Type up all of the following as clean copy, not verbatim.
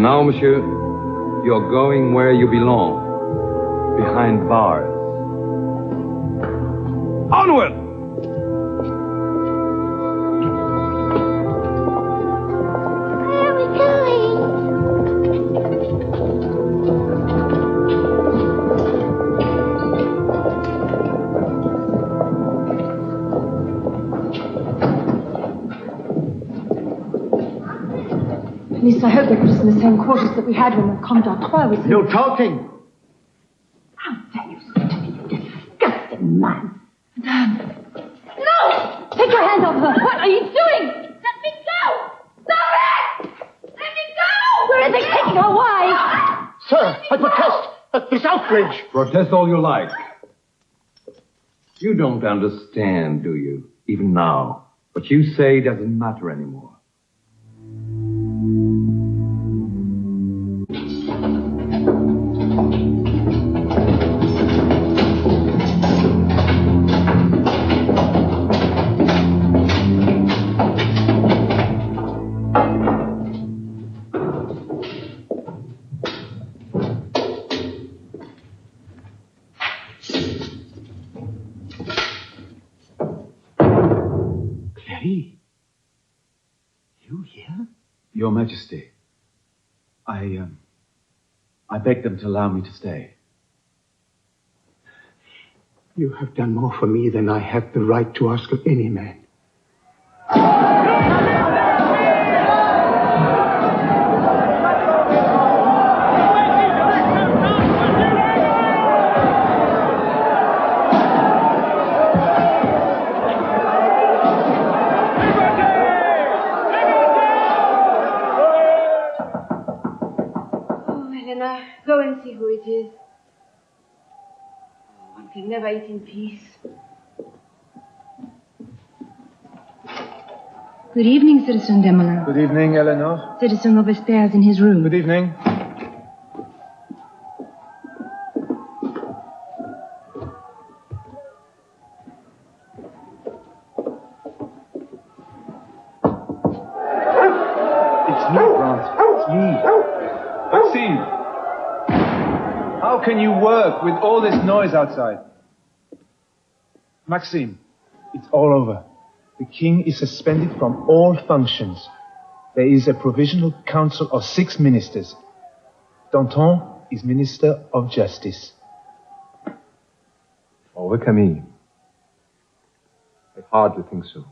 And now, monsieur, you're going where you belong. Behind bars. Onward! Where are we going? At least I hope they put us in the same quarters that we had when the Comte d'Artois was here. No talking! How dare you speak to me, you disgusting man! Madame! No! Take your hands off her! What are you doing? Let me go! Stop it! Let me go! Where are they taking her? Why? Sir, I protest at this outrage! Protest all you like. You don't understand, do you? Even now. What you say doesn't matter anymore. Your Majesty, I beg them to allow me to stay. You have done more for me than I have the right to ask of any man. Go and see who it is. One can never eat in peace. Good evening, Citizen Desmoulins. Good evening, Eleanor. Citizen Robespierre is in his room. Good evening. It's me, France. It's me. Maxime! How can you work with all this noise outside? Maxime, it's all over. The king is suspended from all functions. There is a provisional council of 6 ministers. Danton is Minister of Justice. Oh, Camille. I hardly think so.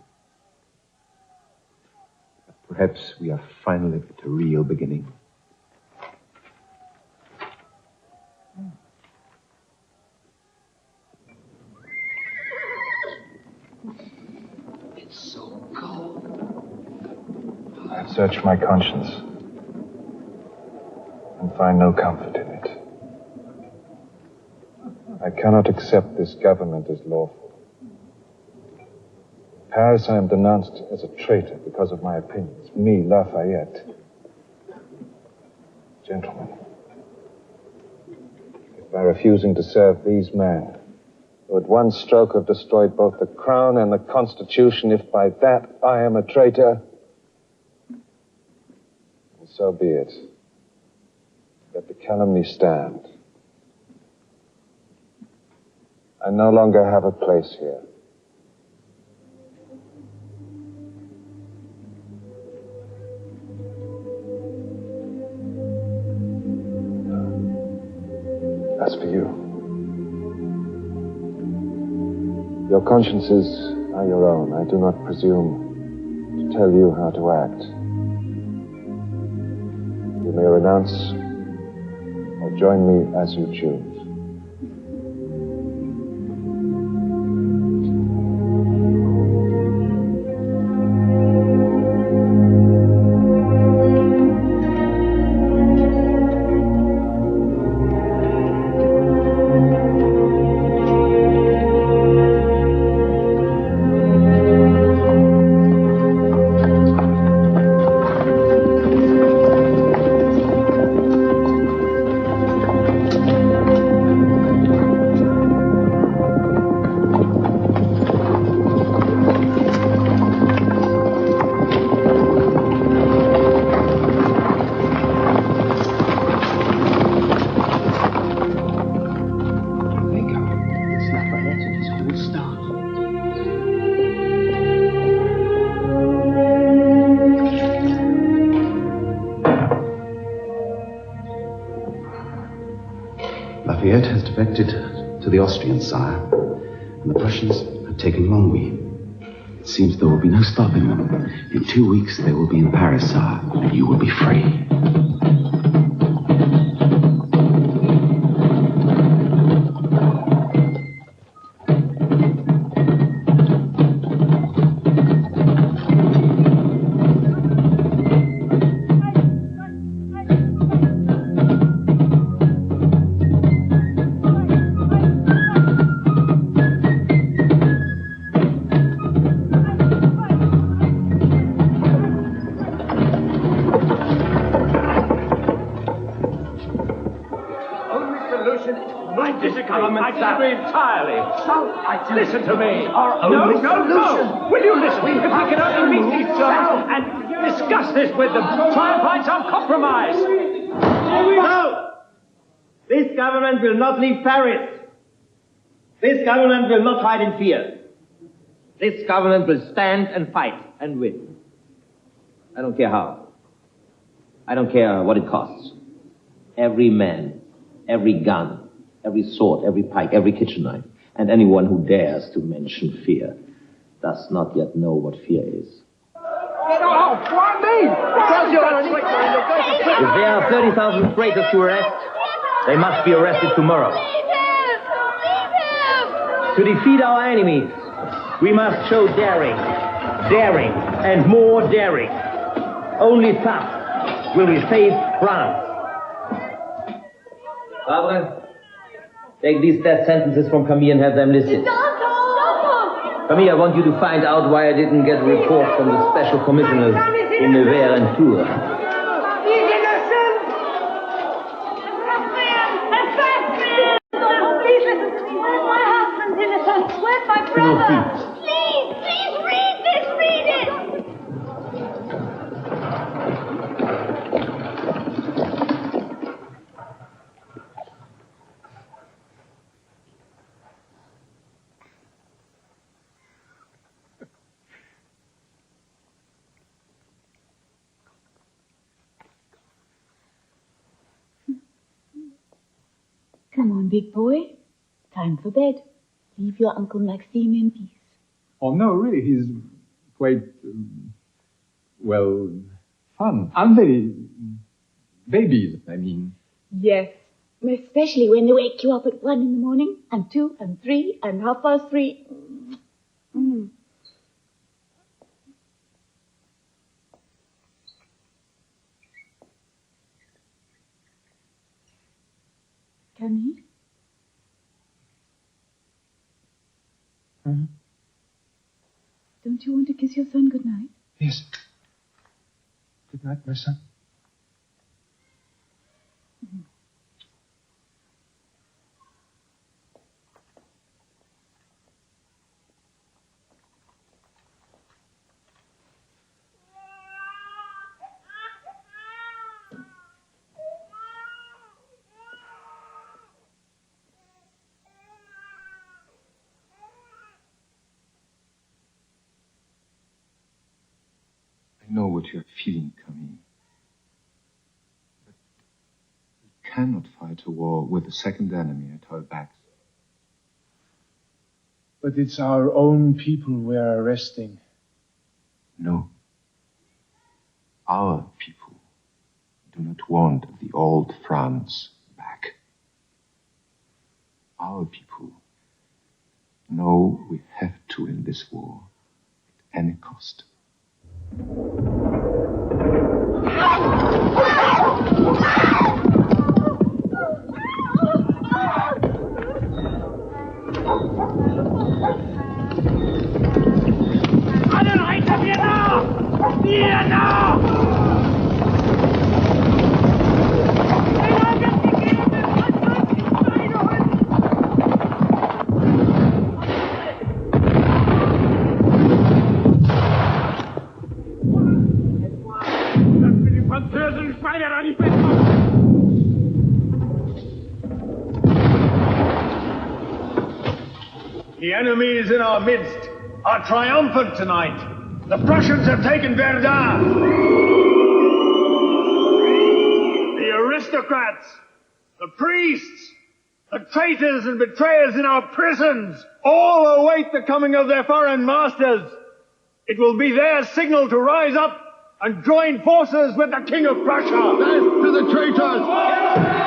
But perhaps we are finally at a real beginning. I've searched my conscience and find no comfort in it. I cannot accept this government as lawful. In Paris, I am denounced as a traitor because of my opinions. Me, Lafayette. Gentlemen, if by refusing to serve these men, who at one stroke have destroyed both the crown and the Constitution, if by that I am a traitor, so be it. Let the calumny stand. I no longer have a place here. As for you, your consciences are your own. I do not presume to tell you how to act. You may renounce or join me as you choose. has defected to the Austrians, sire, and the Prussians have taken Longwy. It seems there will be no stopping them. In 2 weeks, they will be in Paris, sire, and you will be free. Listen to me. No. Will you listen? If we can only meet these Germans and discuss this with them, try and find some compromise. No! This government will not leave Paris. This government will not hide in fear. This government will stand and fight and win. I don't care how. I don't care what it costs. Every man, every gun, every sword, every pike, every kitchen knife, and anyone who dares to mention fear does not yet know what fear is. If there are 30,000 traitors to arrest, they must be arrested tomorrow. To defeat our enemies, we must show daring, and more daring. Only thus will we save France. Barbara, take these death sentences from Camille and have them listed. Camille, I want you to find out why I didn't get a report from the special commissioners in Nevers and Tours. He's innocent! Please listen to me. Where's my husband, innocent? Where's my brother? Please, read this, read it! Come on, big boy. Time for bed. Leave your Uncle Maxime in peace. Oh, no, really, he's quite, fun. Aren't they? Babies, I mean. Yes. Especially when they wake you up at 1 in the morning, and 2, and 3, and 3:30. Camille? Hmm? Don't you want to kiss your son goodnight? Yes. Good night, my son. I know what you're feeling, Camille. But we cannot fight a war with a second enemy at our backs. But it's our own people we're arresting. No. Our people do not want the old France back. Our people know we have to win this war at any cost. Alle Reiter, wir nach! Wir nach! The enemies in our midst are triumphant tonight. The Prussians have taken Verdun. The aristocrats, the priests, The traitors and betrayers in our prisons all await the coming of their foreign masters. It will be their signal to rise up and join forces with the King of Prussia. Death to the traitors!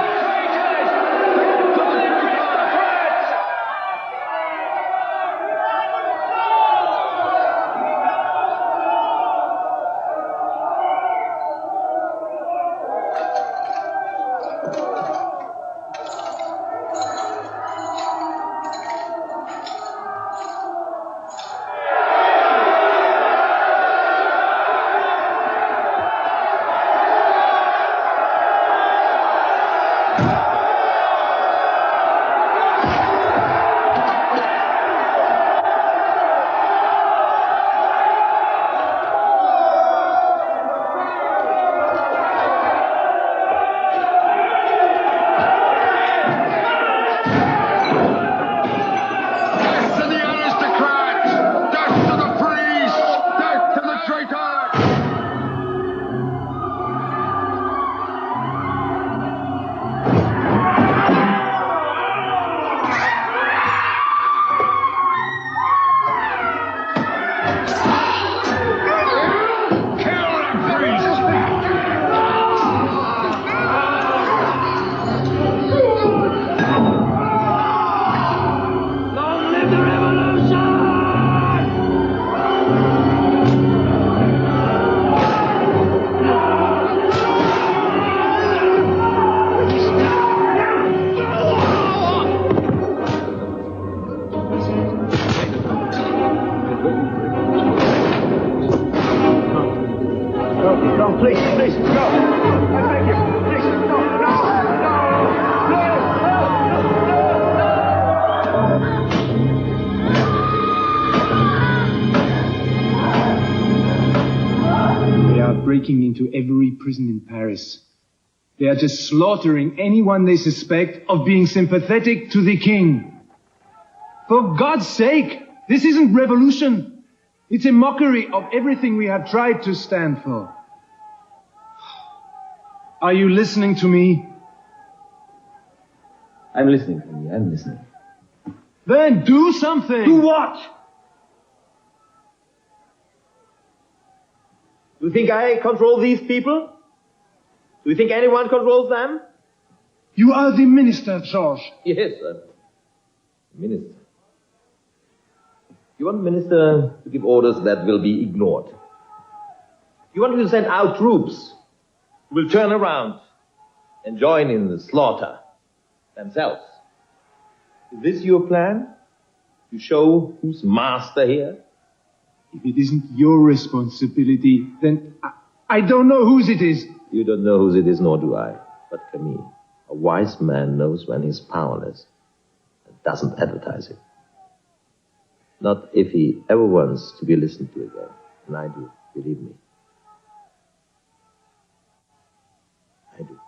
Breaking into every prison in Paris. They are just slaughtering anyone they suspect of being sympathetic to the king. For God's sake, this isn't revolution. It's a mockery of everything we have tried to stand for. Are you listening to me? I'm listening, Camille. I'm listening. Then do something! Do what? Do you think I control these people? Do you think anyone controls them? You are the minister, Georges. Yes, sir. Minister. You want minister to give orders that will be ignored. You want me to send out troops who will turn around and join in the slaughter themselves. Is this your plan? To show who's master here? If it isn't your responsibility, then I don't know whose it is. You don't know whose it is, nor do I. But Camille, a wise man knows when he's powerless and doesn't advertise it. Not if he ever wants to be listened to again. And I do, believe me. I do.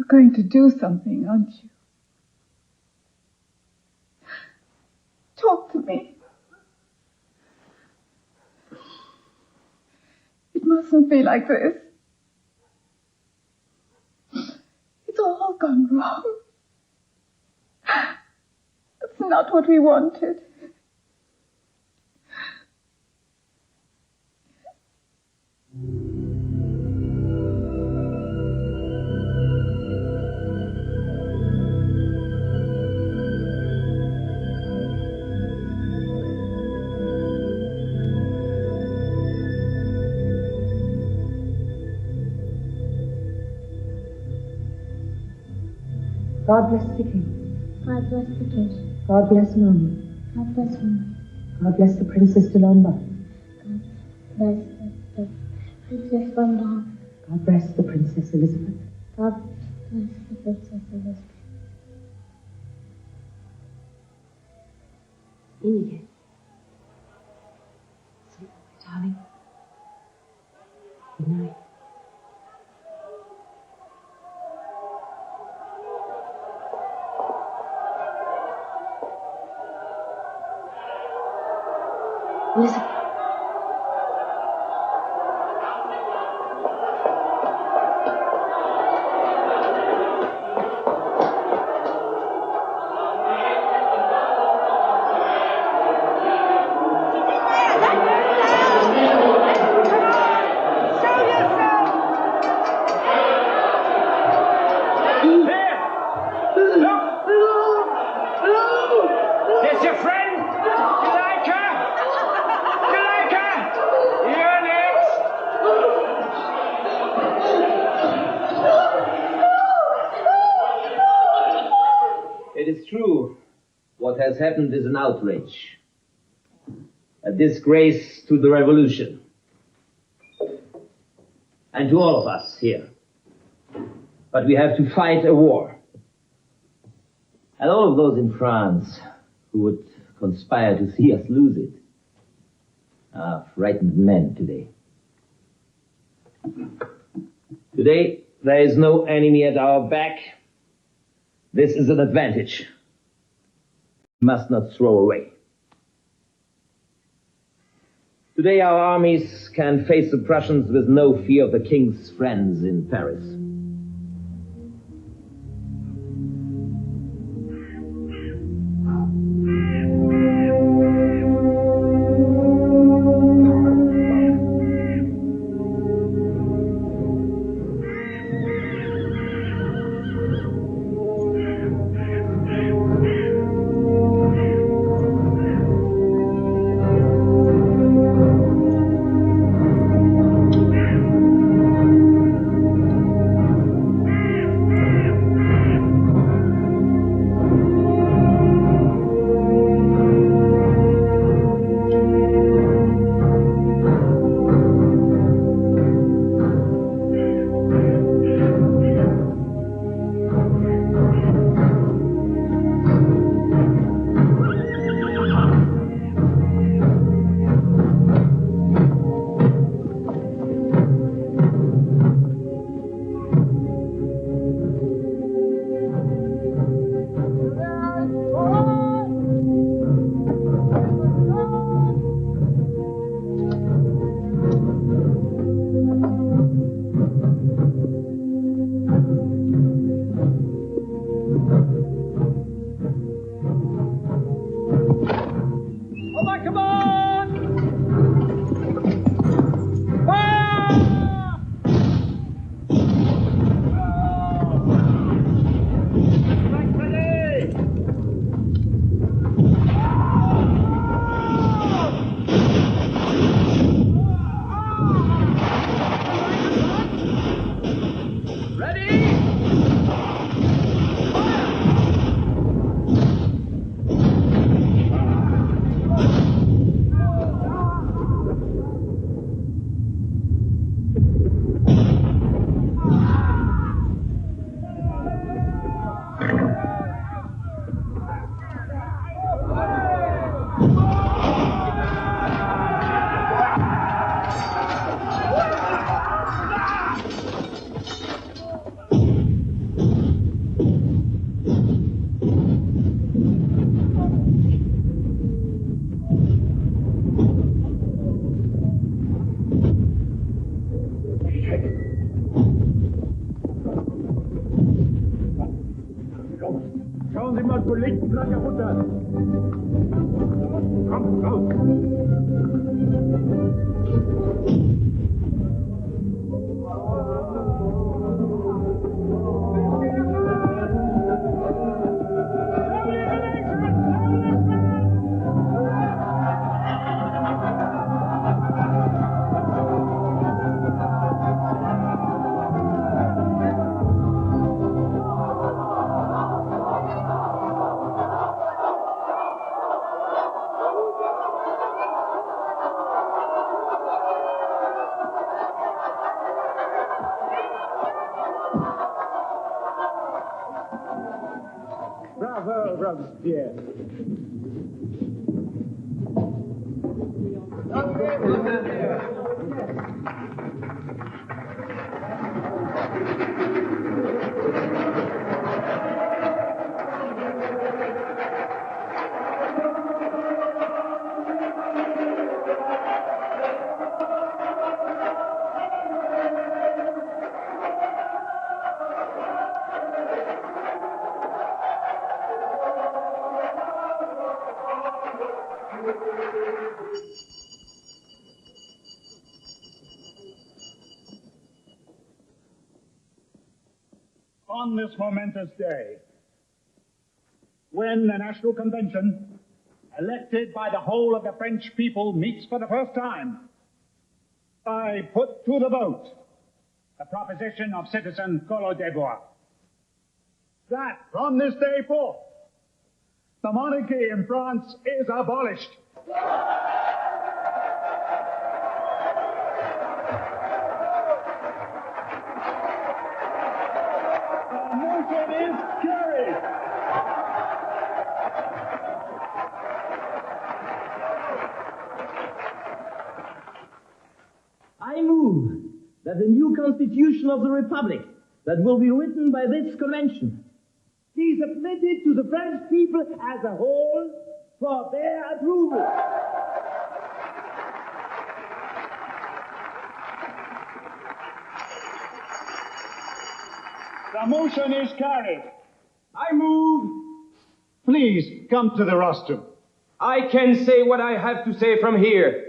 Going to do something, aren't you? Talk to me. It mustn't be like this. It's all gone wrong. It's not what we wanted. God bless the king. God bless the king. God bless Mommy. God bless him. God bless the Princess de Lombard. God bless the Princess Danton. God bless the Princess Elizabeth. God bless the Princess Elizabeth. In again. Sleep, my darling. Good night. Elizabeth. There's your friend! You like her? You like her? You're next! It is true. What has happened is an outrage. A disgrace to the revolution. And to all of us here. But we have to fight a war. And all of those in France who would conspire to see us lose it are frightened men today. Today, there is no enemy at our back. This is an advantage. We must not throw away. Today, our armies can face the Prussians with no fear of the king's friends in Paris. Schauen Sie mal von links lang herunter. Kommt raus. Robespierre. On this momentous day, when the National Convention, elected by the whole of the French people, meets for the first time, I put to the vote the proposition of Citizen Collot d'Herbois that from this day forth, the monarchy in France is abolished. The motion is carried. I move that the new Constitution of the Republic that will be written by this convention be submitted to the French people as a whole for their approval. The motion is carried. I move. Please come to the rostrum. I can say what I have to say from here.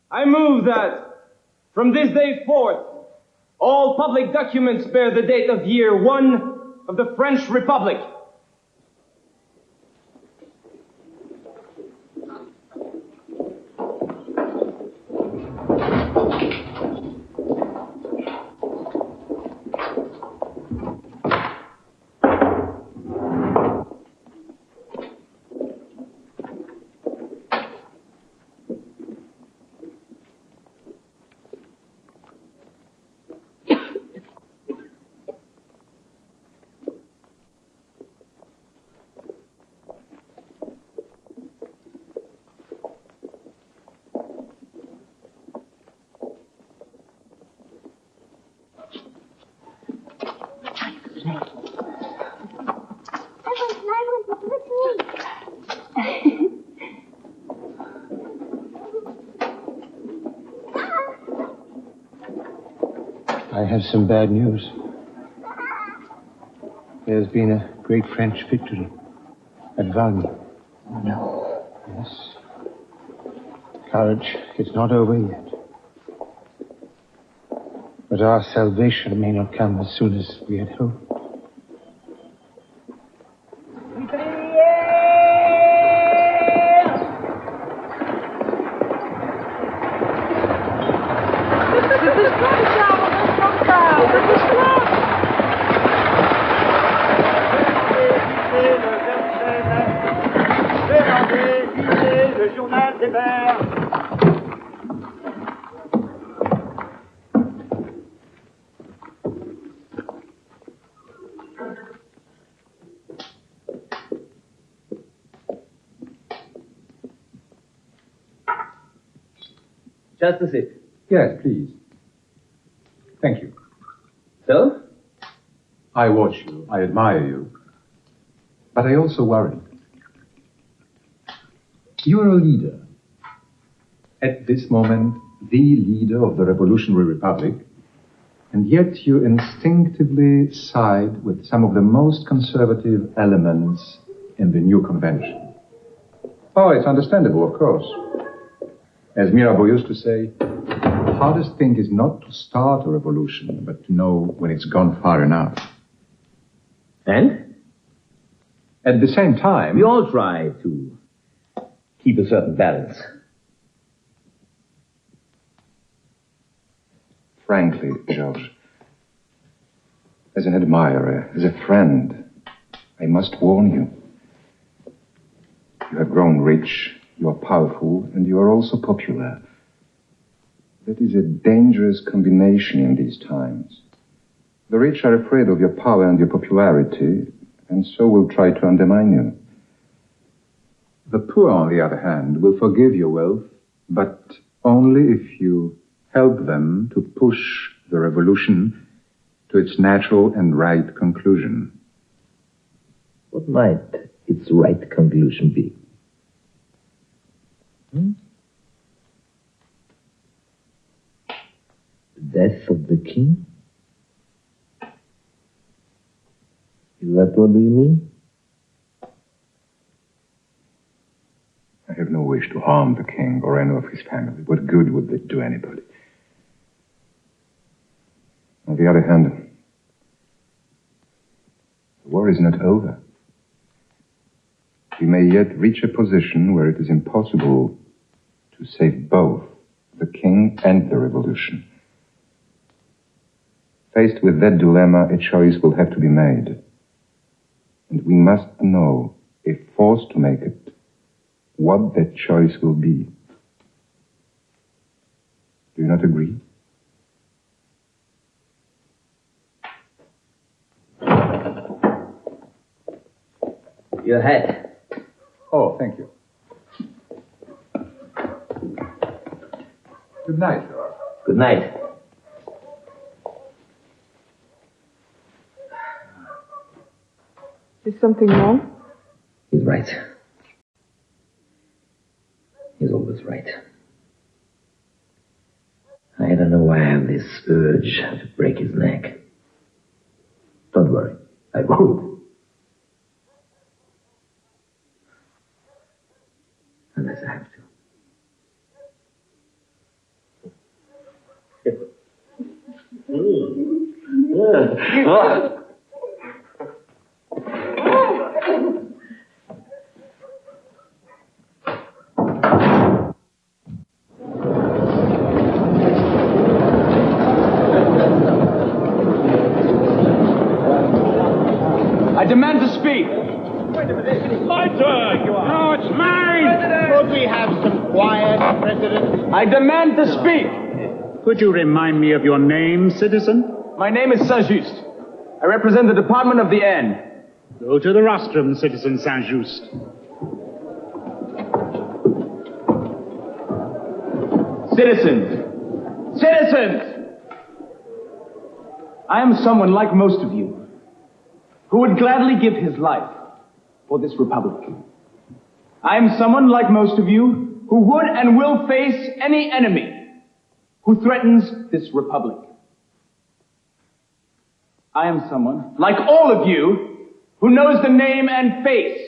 I move that from this day forth, all public documents bear the date of year 1 of the French Republic. I have some bad news. There's been a great French victory at Valmy. No. Yes. Courage, it's not over yet. But our salvation may not come as soon as we had hoped. Just a sip. Yes, please. Thank you. So? I watch you. I admire you. But I also worry. You are a leader. At this moment, the leader of the Revolutionary Republic, and yet you instinctively side with some of the most conservative elements in the new convention. Oh, it's understandable, of course. As Mirabeau used to say, the hardest thing is not to start a revolution, but to know when it's gone far enough. And? At the same time... We all try to keep a certain balance. Frankly, Georges, as an admirer, as a friend, I must warn you. You have grown rich, you are powerful, and you are also popular. That is a dangerous combination in these times. The rich are afraid of your power and your popularity, and so will try to undermine you. The poor, on the other hand, will forgive your wealth, but only if you help them to push the revolution to its natural and right conclusion. What might its right conclusion be? The death of the king? Is that what you mean? I have no wish to harm the king or any of his family. What good would it do anybody? On the other hand, the war is not over. We may yet reach a position where it is impossible to save both the king and the revolution. Faced with that dilemma, a choice will have to be made. And we must know, if forced to make it, what that choice will be. Do you not agree? Your hat. Oh, thank you. Good night, Lord. Good night. Is something wrong? He's right. He's always right. I don't know why I have this urge to break his neck. Don't worry, I won't. Unless I have to. I demand to speak. My turn. No, it's mine. Could we have some quiet, President? I demand to speak. Could you remind me of your name, citizen? My name is Saint-Just. I represent the Department of the Aisne. Go to the rostrum, Citizen Saint-Just. Citizens! Citizens! I am someone like most of you who would gladly give his life for this republic. I am someone like most of you who would and will face any enemy who threatens this republic. I am someone, like all of you, who knows the name and face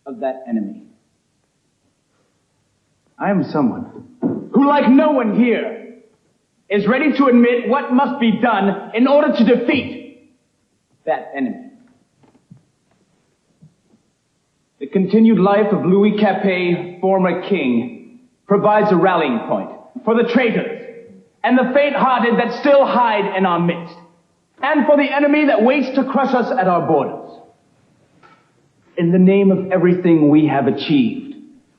of that enemy. I am someone who, like no one here, is ready to admit what must be done in order to defeat that enemy. The continued life of Louis Capet, former king, provides a rallying point for the traitors and the faint-hearted that still hide in our midst, and for the enemy that waits to crush us at our borders. In the name of everything we have achieved,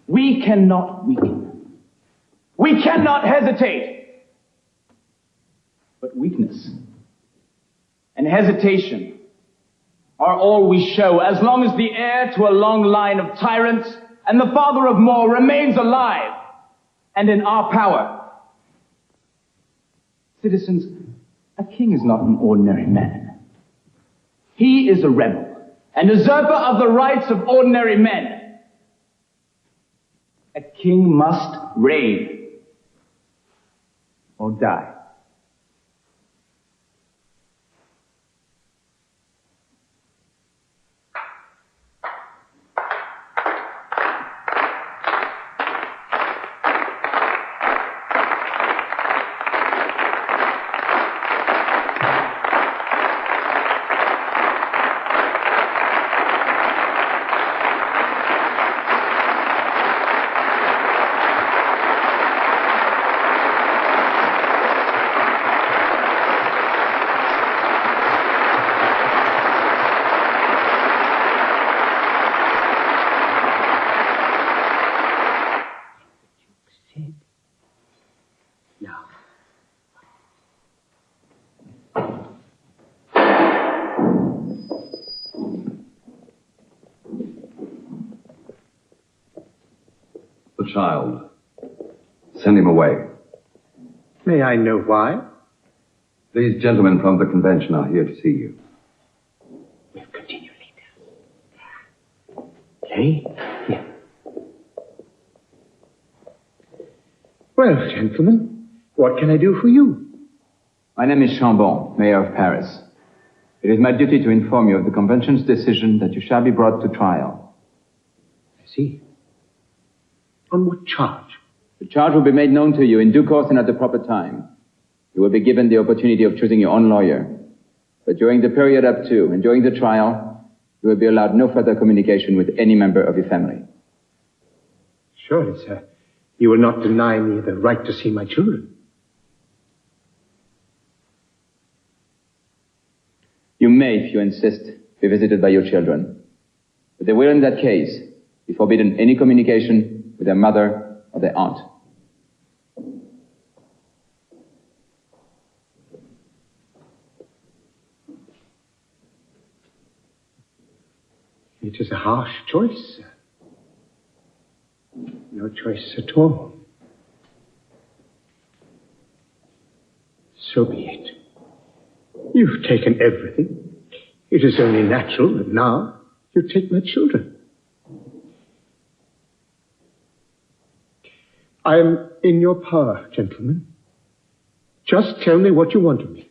we cannot weaken. We cannot hesitate. But weakness and hesitation are all we show as long as the heir to a long line of tyrants and the father of more remains alive and in our power. Citizens, a king is not an ordinary man. He is a rebel, an usurper of the rights of ordinary men. A king must reign or die. the child. Send him away. May I know why? These gentlemen from the convention are here to see you. We'll continue later. Okay? Yeah. Well, gentlemen, what can I do for you? My name is Chambon, Mayor of Paris. It is my duty to inform you of the convention's decision that you shall be brought to trial. I see. On what charge? The charge will be made known to you in due course and at the proper time. You will be given the opportunity of choosing your own lawyer. But during the period up to and during the trial, you will be allowed no further communication with any member of your family. Surely, sir, you will not deny me the right to see my children. You may, if you insist, be visited by your children. But they will, in that case, be forbidden any communication with their mother or their aunt. It is a harsh choice, sir. No choice at all. So be it. You've taken everything. It is only natural that now you take my children. I am in your power, gentlemen. Just tell me what you want of me.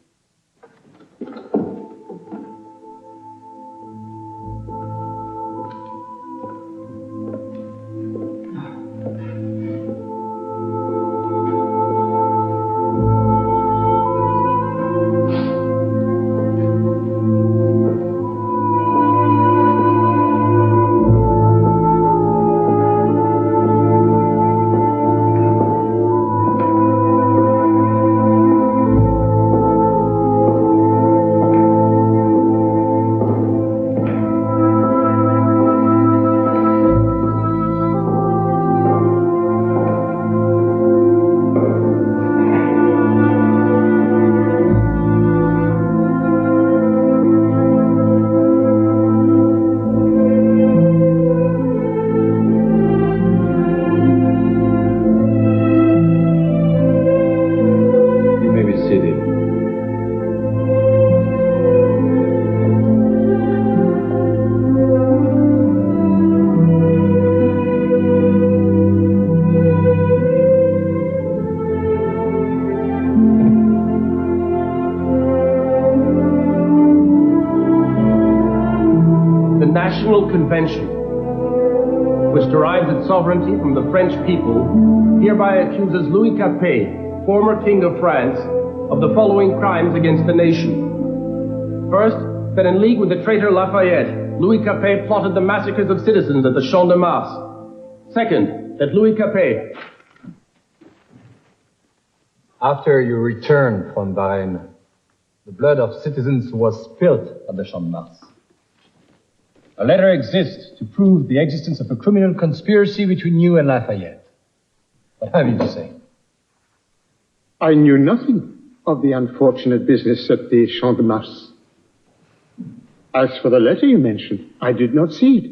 Convention, which derives its sovereignty from the French people, hereby accuses Louis Capet, former King of France, of the following crimes against the nation. First, that in league with the traitor Lafayette, Louis Capet plotted the massacres of citizens at the Champ de Mars. Second, that Louis Capet... After you returned from Varennes, the blood of citizens was spilled at the Champ de Mars. A letter exists to prove the existence of a criminal conspiracy between you and Lafayette. What have you to say? I knew nothing of the unfortunate business at the Champ de Mars. As for the letter you mentioned, I did not see it,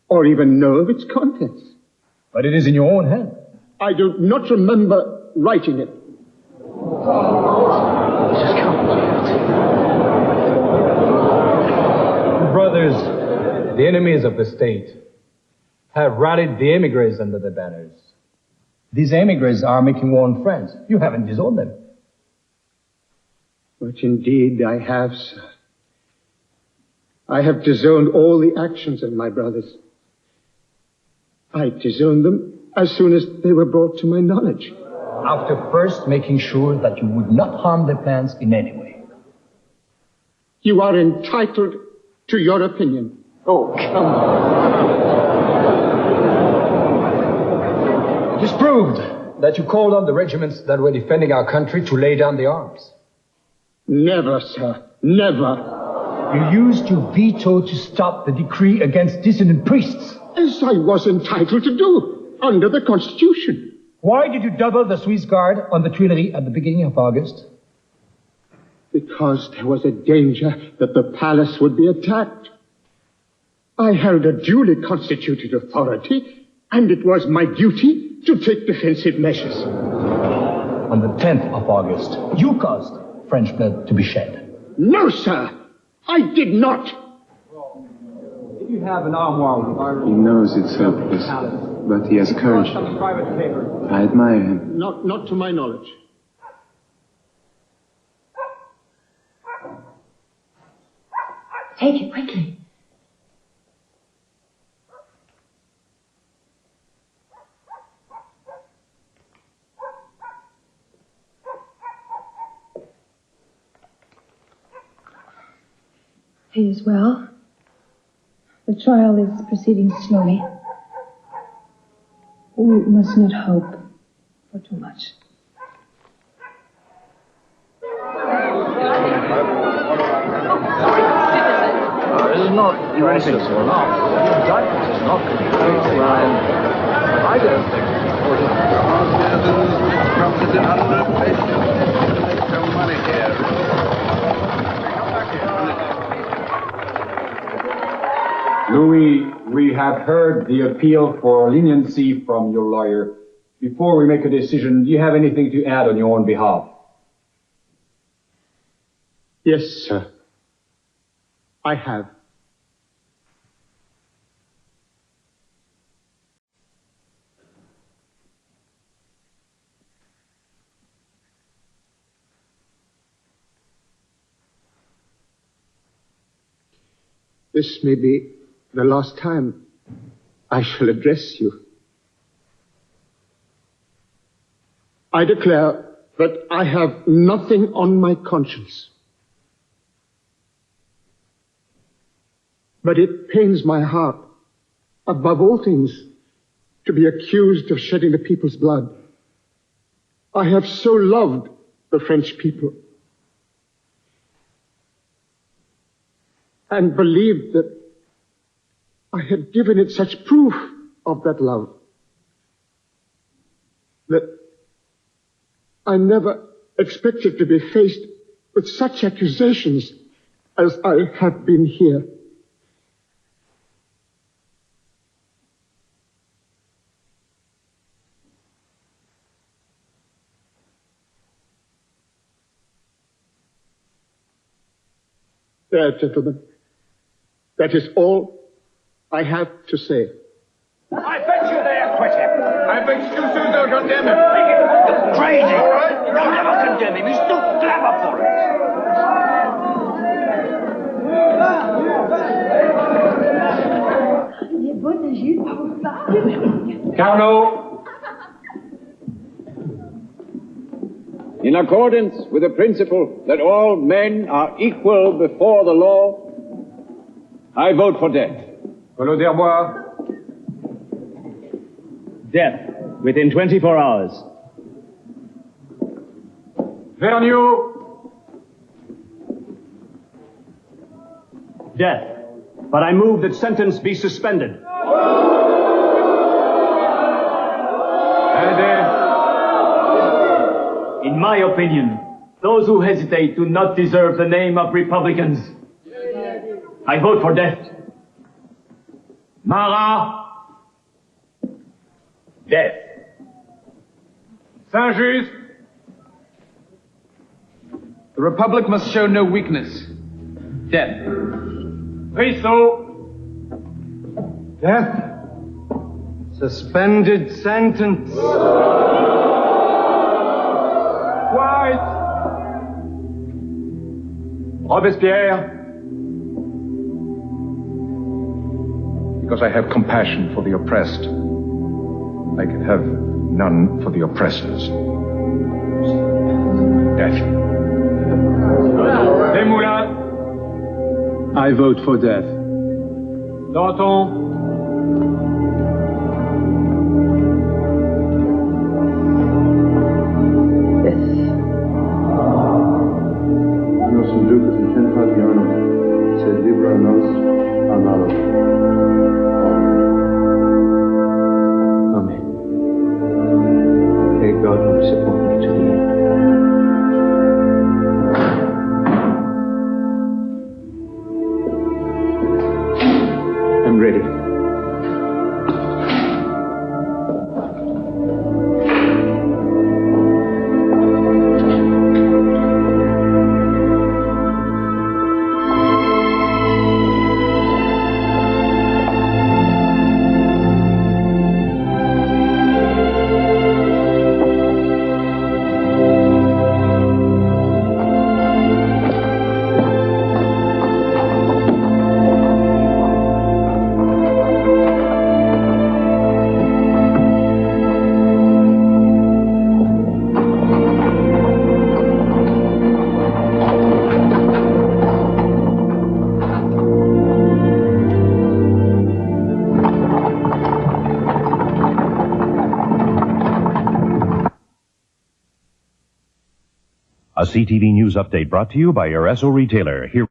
or even know of its contents. But it is in your own hand. I do not remember writing it. Brothers, the enemies of the state have rallied the emigres under their banners. These emigres are making war on France. You haven't disowned them. But indeed I have, sir. I have disowned all the actions of my brothers. I disowned them as soon as they were brought to my knowledge. After first making sure that you would not harm their plans in any way. You are entitled to your opinion. Oh, come on. It is proved that you called on the regiments that were defending our country to lay down the arms. Never, sir. Never. You used your veto to stop the decree against dissident priests. As I was entitled to do, under the Constitution. Why did you double the Swiss Guard on the Tuileries at the beginning of August? Because there was a danger that the palace would be attacked. I held a duly constituted authority, and it was my duty to take defensive measures. On the 10th of August, you caused French blood to be shed. No, sir. I did not. If you have an armoire, He knows it's hopeless, but he has courage. I admire him. Not to my knowledge. Take it quickly. He is well. The trial is proceeding slowly. We must not hope for too much. This is not anything so long. The indictment is not complete. I don't think Louis, we have heard the appeal for leniency from your lawyer. Before we make a decision, do you have anything to add on your own behalf? Yes, sir. I have. This may be the last time I shall address you. I declare that I have nothing on my conscience. But it pains my heart, above all things, to be accused of shedding the people's blood. I have so loved the French people and believed that I had given it such proof of that love that I never expected to be faced with such accusations as I have been here. There, gentlemen. That is all I have to say. I bet you they acquit him. I bet you soon they'll condemn him. It's crazy. All right. They'll never condemn him. He's too clever for it. Carnot. In accordance with the principle that all men are equal before the law, I vote for death. Collot d'Herbois. Death within 24 hours. Vergniaud. Death. But I move that sentence be suspended. In my opinion, those who hesitate do not deserve the name of Republicans. I vote for death. Marat. Death. Saint-Just. The Republic must show no weakness. Death. Brissot. Death. Suspended sentence. White. Robespierre. Because I have compassion for the oppressed, I can have none for the oppressors. Death. Desmoulins. I vote for death. Danton. Amen. May God support me to the end. I'm ready. A CTV News update brought to you by your Esso retailer. Here.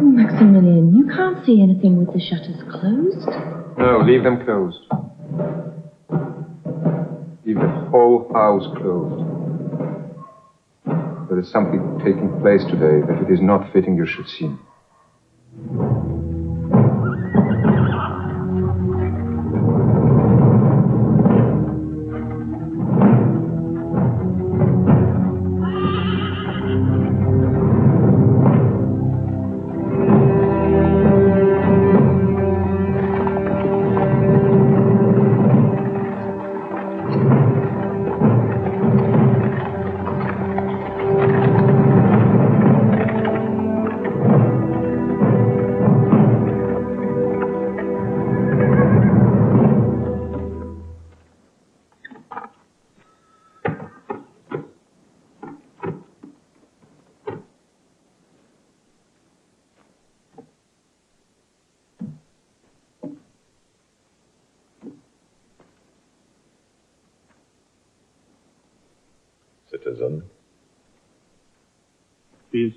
Maximilian, you can't see anything with the shutters closed. No, leave them closed. Leave the whole house closed. There is something taking place today that it is not fitting you should see. Citizen. Please,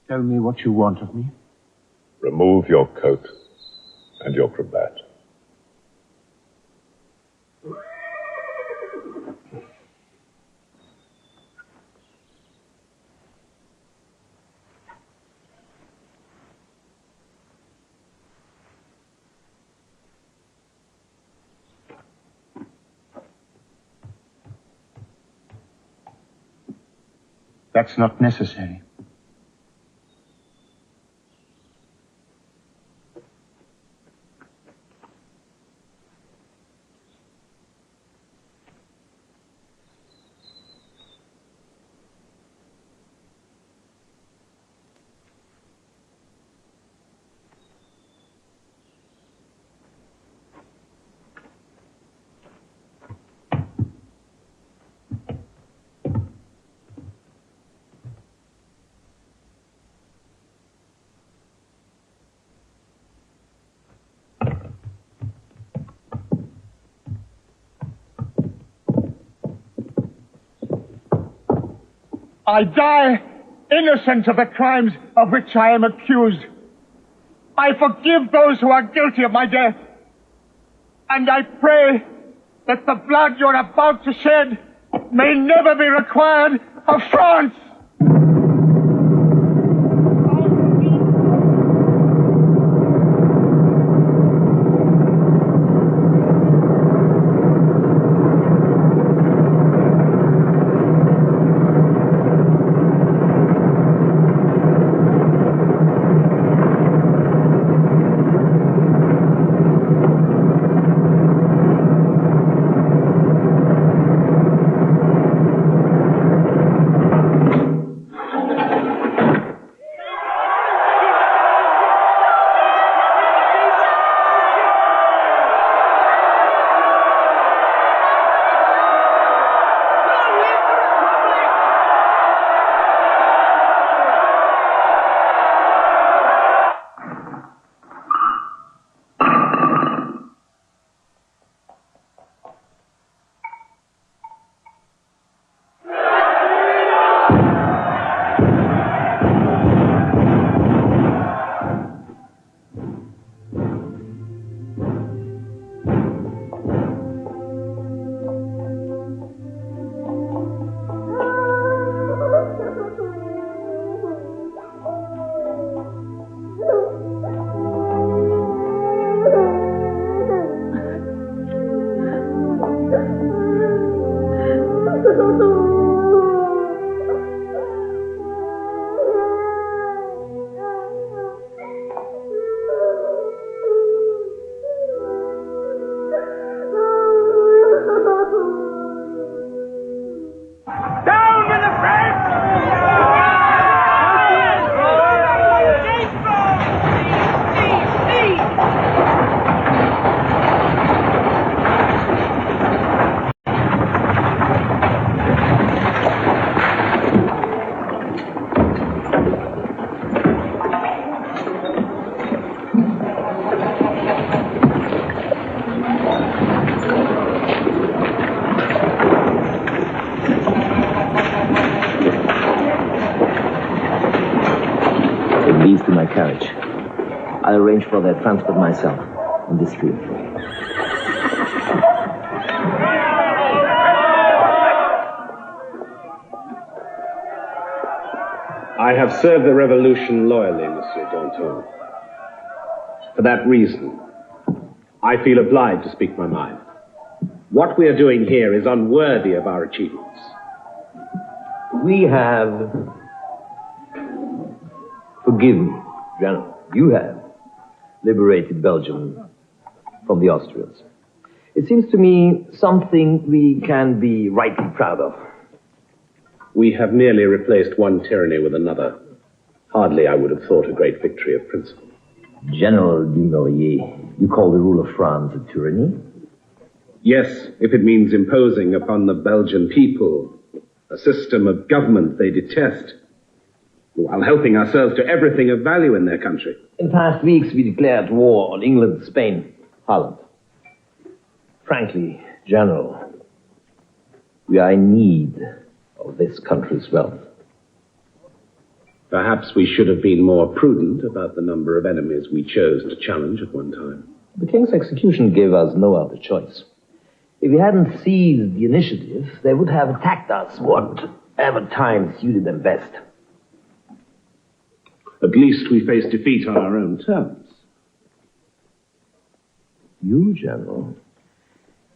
tell me what you want of me. Remove your coat and your cravat. That's not necessary. I die innocent of the crimes of which I am accused. I forgive those who are guilty of my death. And I pray that the blood you're about to shed may never be required of France. I'll arrange for their transport myself on this street. I have served the revolution loyally, Monsieur Danton. For that reason, I feel obliged to speak my mind. What we are doing here is unworthy of our achievements. We have... Forgive me, General. You have liberated Belgium from the Austrians. It seems to me something we can be rightly proud of. We have merely replaced one tyranny with another. Hardly, I would have thought, a great victory of principle. General Dumouriez, you call the rule of France a tyranny? Yes, if it means imposing upon the Belgian people a system of government they detest, while helping ourselves to everything of value in their country. In past weeks, we declared war on England, Spain, Holland. Frankly, General, we are in need of this country's wealth. Perhaps we should have been more prudent about the number of enemies we chose to challenge at one time. The king's execution gave us no other choice. If we hadn't seized the initiative, they would have attacked us whatever time suited them best. At least we face defeat on our own terms. You, General,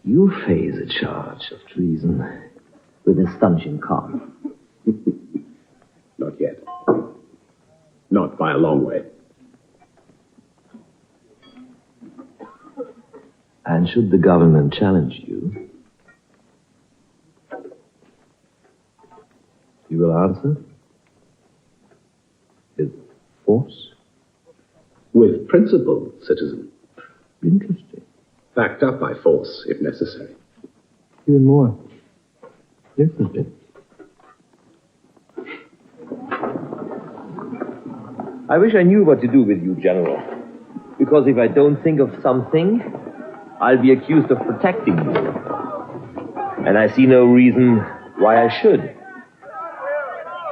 you face a charge of treason with a stanchion calm. Not yet. Not by a long way. And should the government challenge you, you will answer? With force? With principle, citizen. Interesting. Backed up by force, if necessary. Even more. Interesting. I wish I knew what to do with you, General. Because if I don't think of something, I'll be accused of protecting you. And I see no reason why I should.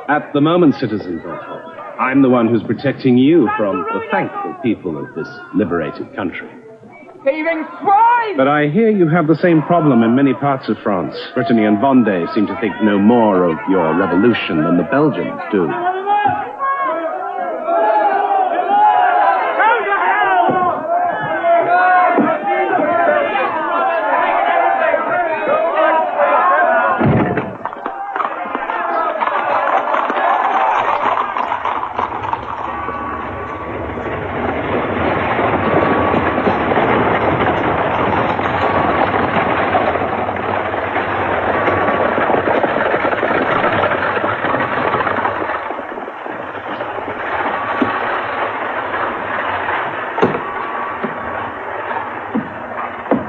At the moment, citizen Danton, I'm the one who's protecting you from the thankful people of this liberated country. Thieving swine! But I hear you have the same problem in many parts of France. Brittany and Vendée seem to think no more of your revolution than the Belgians do.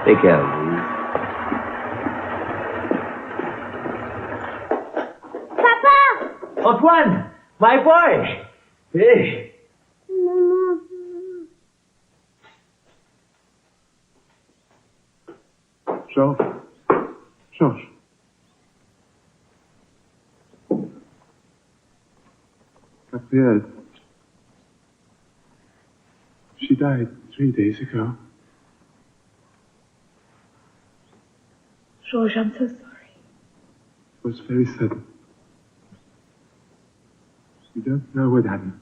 Take care of me. Papa! Antoine! My boy! Hey! Georges. Gabrielle. She died 3 days ago. Georges, I'm so sorry. It was very sudden. We don't know what happened.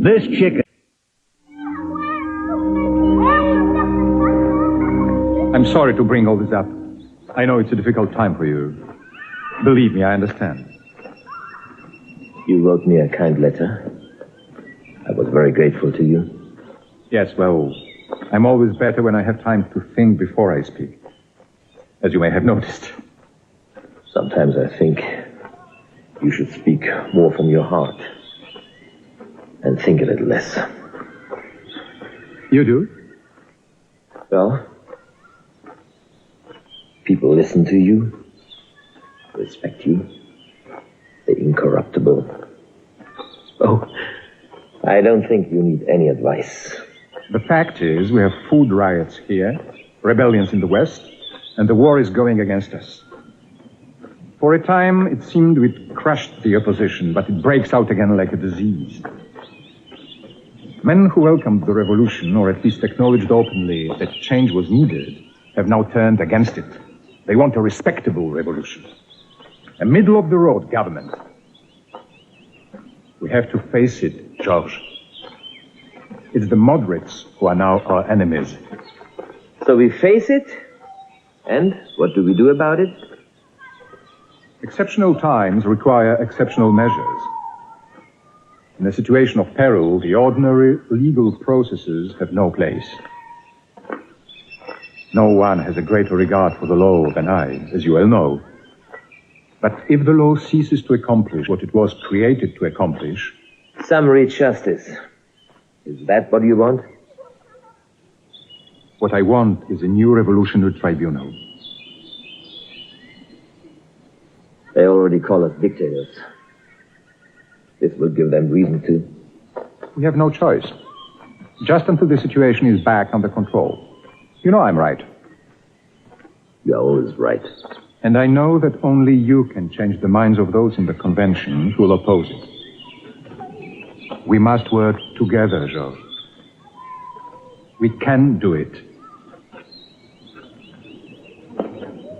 This chicken. I'm sorry to bring all this up. I know it's a difficult time for you. Believe me, I understand. You wrote me a kind letter. I was very grateful to you. Yes, well, I'm always better when I have time to think before I speak. As you may have noticed. Sometimes I think you should speak more from your heart. And think a little less. You do? Well, people listen to you, respect you, they're incorruptible. Oh, I don't think you need any advice. The fact is, we have food riots here, rebellions in the West, and the war is going against us. For a time, it seemed we'd crushed the opposition, but it breaks out again like a disease. Men who welcomed the revolution, or at least acknowledged openly that change was needed, have now turned against it. They want a respectable revolution. A middle-of-the-road government. We have to face it, George. It's the moderates who are now our enemies. So we face it? And what do we do about it? Exceptional times require exceptional measures. In a situation of peril, the ordinary legal processes have no place. No one has a greater regard for the law than I, as you well know. But if the law ceases to accomplish what it was created to accomplish... Summary justice. Is that what you want? What I want is a new revolutionary tribunal. They already call us dictators. This will give them reason to. We have no choice. Just until the situation is back under control. You know I'm right. You're always right. And I know that only you can change the minds of those in the convention who will oppose it. We must work together, Georges. We can do it.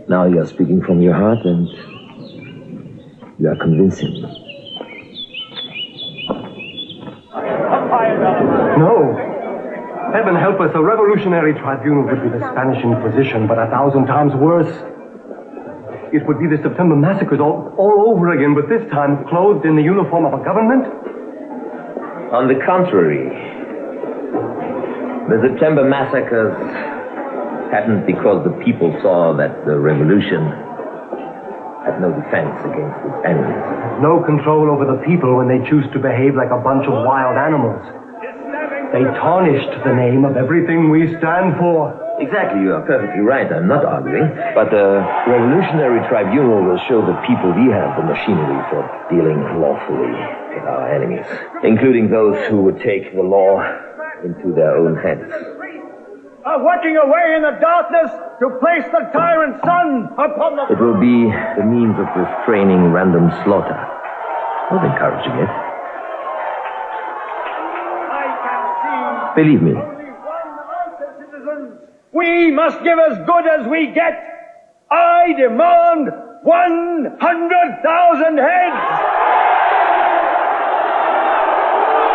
Now you're speaking from your heart and you are convincing me. No. Heaven help us, a revolutionary tribunal would be the Spanish Inquisition, but 1,000 times worse. It would be the September massacres all over again, but this time clothed in the uniform of a government? On the contrary, the September massacres happened because the people saw that the revolution had no defense against its enemies. No control over the people when they choose to behave like a bunch of wild animals. They tarnished the name of everything we stand for. Exactly, you are perfectly right. I'm not arguing. But the revolutionary tribunal will show the people we have the machinery for dealing lawfully with our enemies, including those who would take the law into their own hands. Working away in the darkness to place the tyrant sun upon the... It will be the means of restraining random slaughter, not encouraging it. Believe me. We must give as good as we get. I demand 100,000 heads.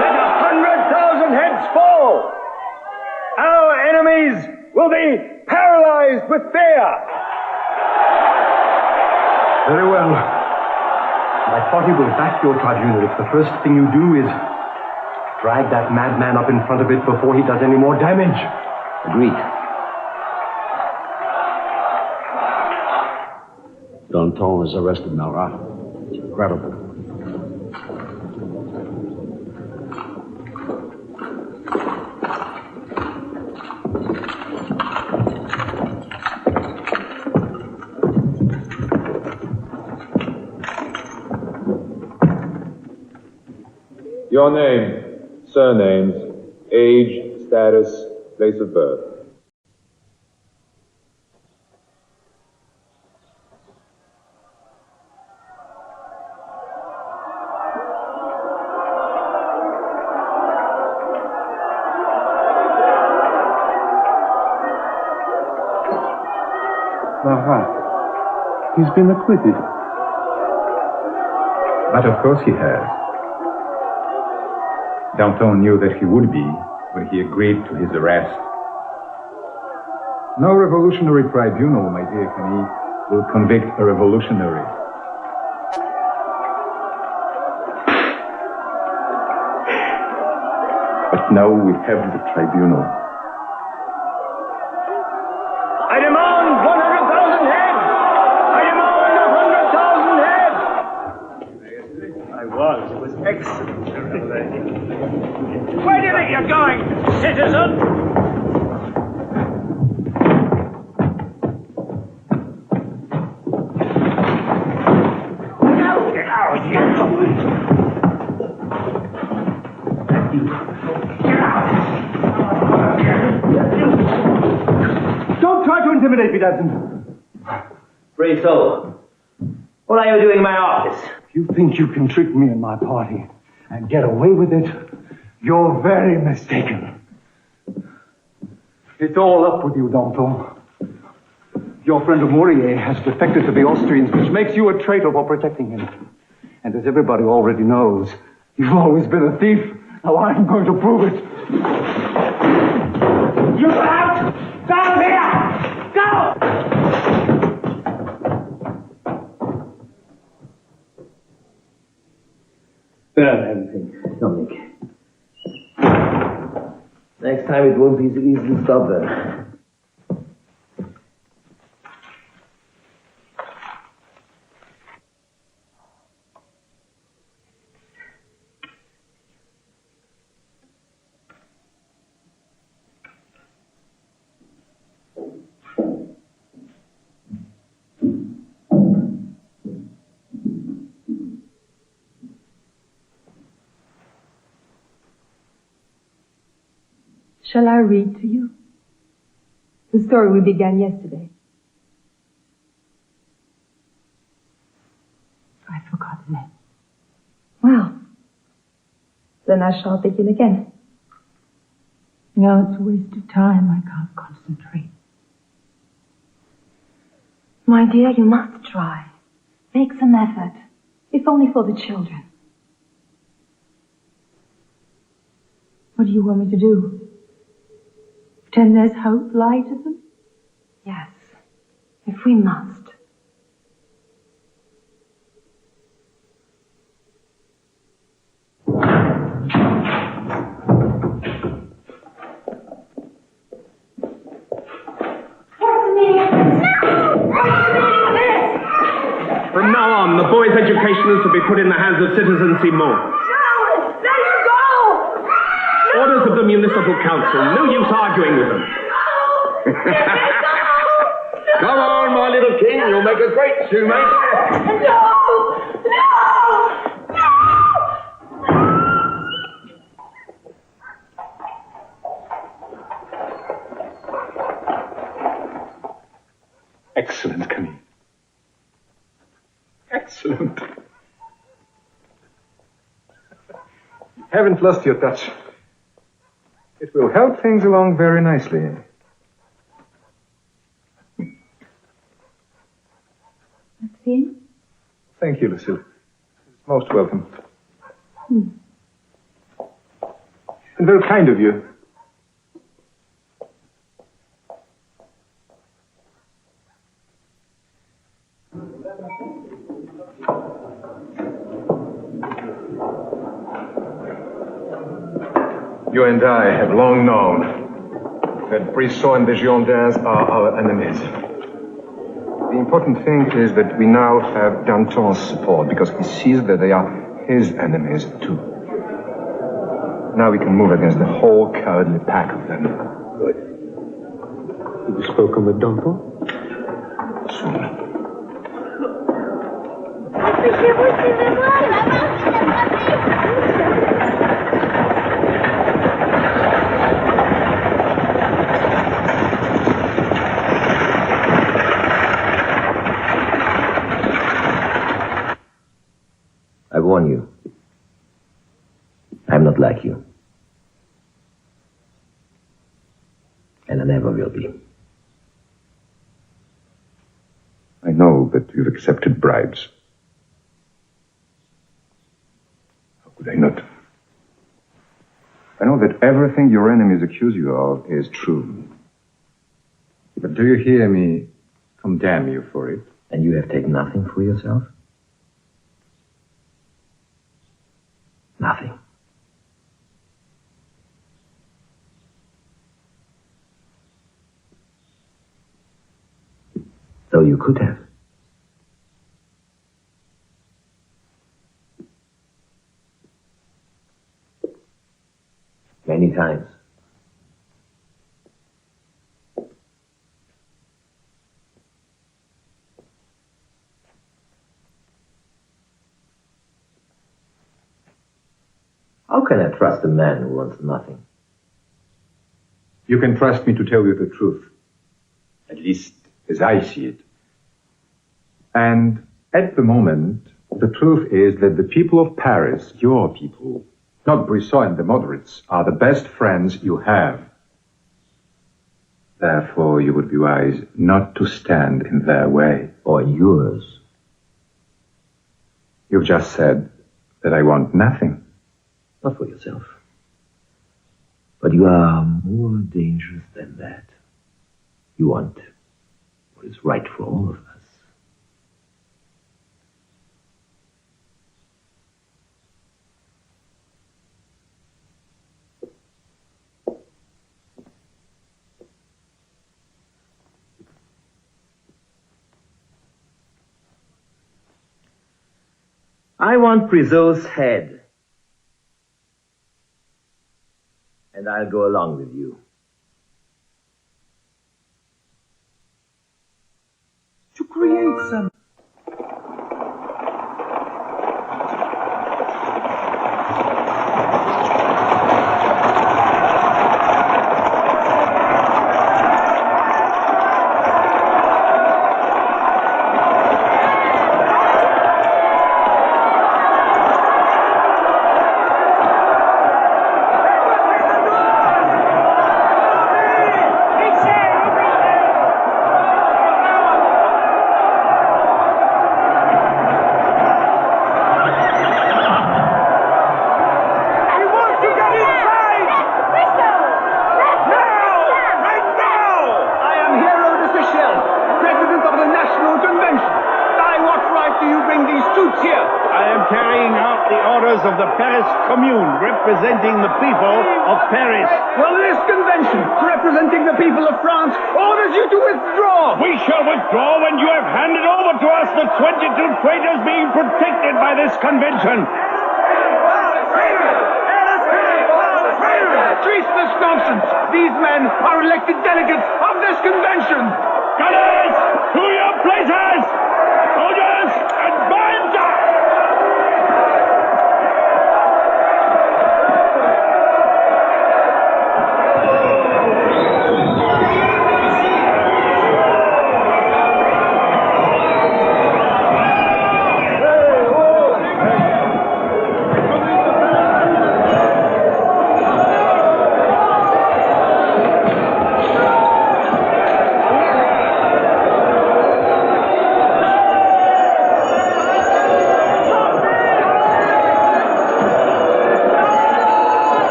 Let 100,000 heads fall. Our enemies will be paralyzed with fear. Very well. My party will back your tribunal if the first thing you do is drag that madman up in front of it before he does any more damage. Agreed. Danton has arrested Marat. It's incredible. Your name, surnames, age, status, place of birth. Marat. He's been acquitted. But of course he has. Danton knew that he would be when he agreed to his arrest. No revolutionary tribunal, my dear Camille, will convict a revolutionary. But now we have the tribunal. I demand 100,000 heads! I demand 100,000 heads! It was excellent. Where do you think you're going, citizen? Don't try to intimidate me, Danton. Pray so. What are you doing in my office? If you think you can trick me and my party and get away with it, you're very mistaken. It's all up with you, Danton. Your friend Dumouriez has defected to the Austrians, which makes you a traitor for protecting him. And as everybody already knows, you've always been a thief. Now I'm going to prove it. You out! Down here! Go! Everything, Dominic. Next time it won't be so easy to stop them. Shall I read to you the story we began yesterday? I've forgotten it. Well, then I shall begin again. No, it's a waste of time. I can't concentrate. My dear, you must try. Make some effort, if only for the children. What do you want me to do? Pretend there's hope, lie to them? Yes, if we must. From now on, the boy's education is to be put in the hands of Citizen Seymour. No! Let him go! Orders of the Municipal Council. No use arguing with them. Come on, my little king. You'll make a great shoemaker. No! Excellent, Camille. Excellent. You haven't lost your touch. It will help things along very nicely. Maxime? Thank you, Lucille. Most welcome. And very kind of you. You and I have long known that Brisson and the Girondins are our enemies. The important thing is that we now have Danton's support because he sees that they are his enemies too. Now we can move against the whole cowardly pack of them. Good. Have you spoken with Danton? Soon. warn you. I'm not like you. And I never will be. I know that you've accepted bribes. How could I not? I know that everything your enemies accuse you of is true. But do you hear me condemn you for it? And you have taken nothing for yourself? Nothing. Though you could have. Many times. How can I trust a man who wants nothing? You can trust me to tell you the truth. At least as I see it. And at the moment, the truth is that the people of Paris, your people, not Brisson and the moderates, are the best friends you have. Therefore, you would be wise not to stand in their way. Or yours. You've just said that I want nothing. Not for yourself. But you are more dangerous than that. You want what is right for all of us. I want Priseau's head. And I'll go along with you. To create some... Representing the people of Paris. Well, this convention, representing the people of France, orders you to withdraw. We shall withdraw when you have handed over to us the 22 traitors being protected by this convention. Cease this nonsense. These men are elected delegates of this convention. Gunners, to your places! Soldiers, advance!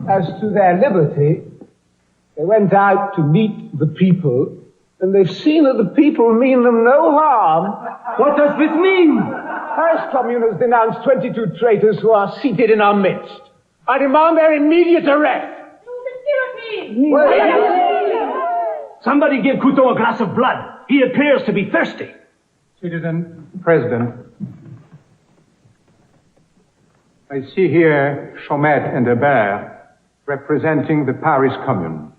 As to their liberty, they went out to meet the people, and they've seen that the people mean them no harm. What does this mean? Paris Commune has denounced 22 traitors who are seated in our midst. I demand their immediate arrest. Somebody give Couthon a glass of blood. He appears to be thirsty. Citizen President, I see here Chaumet and Hebert representing the Paris Commune.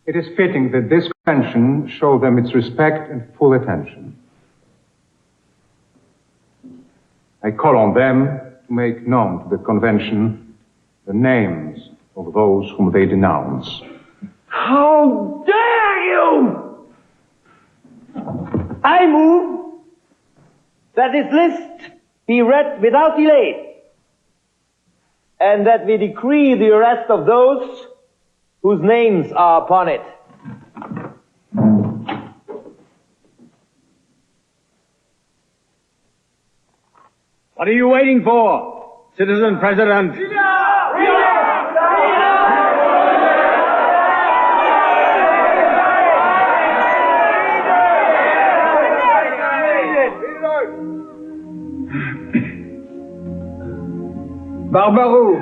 It is fitting that this convention show them its respect and full attention. I call on them to make known to the convention the names of those whom they denounce. How dare you! I move that this list be read without delay, and that we decree the arrest of those whose names are upon it. What are you waiting for, Citizen President? Barbaroux.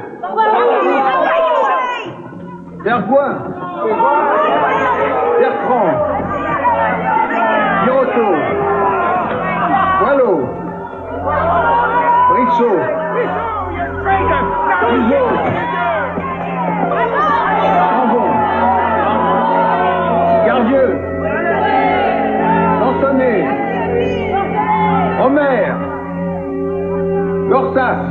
Vergoin. Bertrand. Giroto. Boileau. Brissot. Guizot. Chambon. Gardieu. Lansonnet. Omer. Gorsas.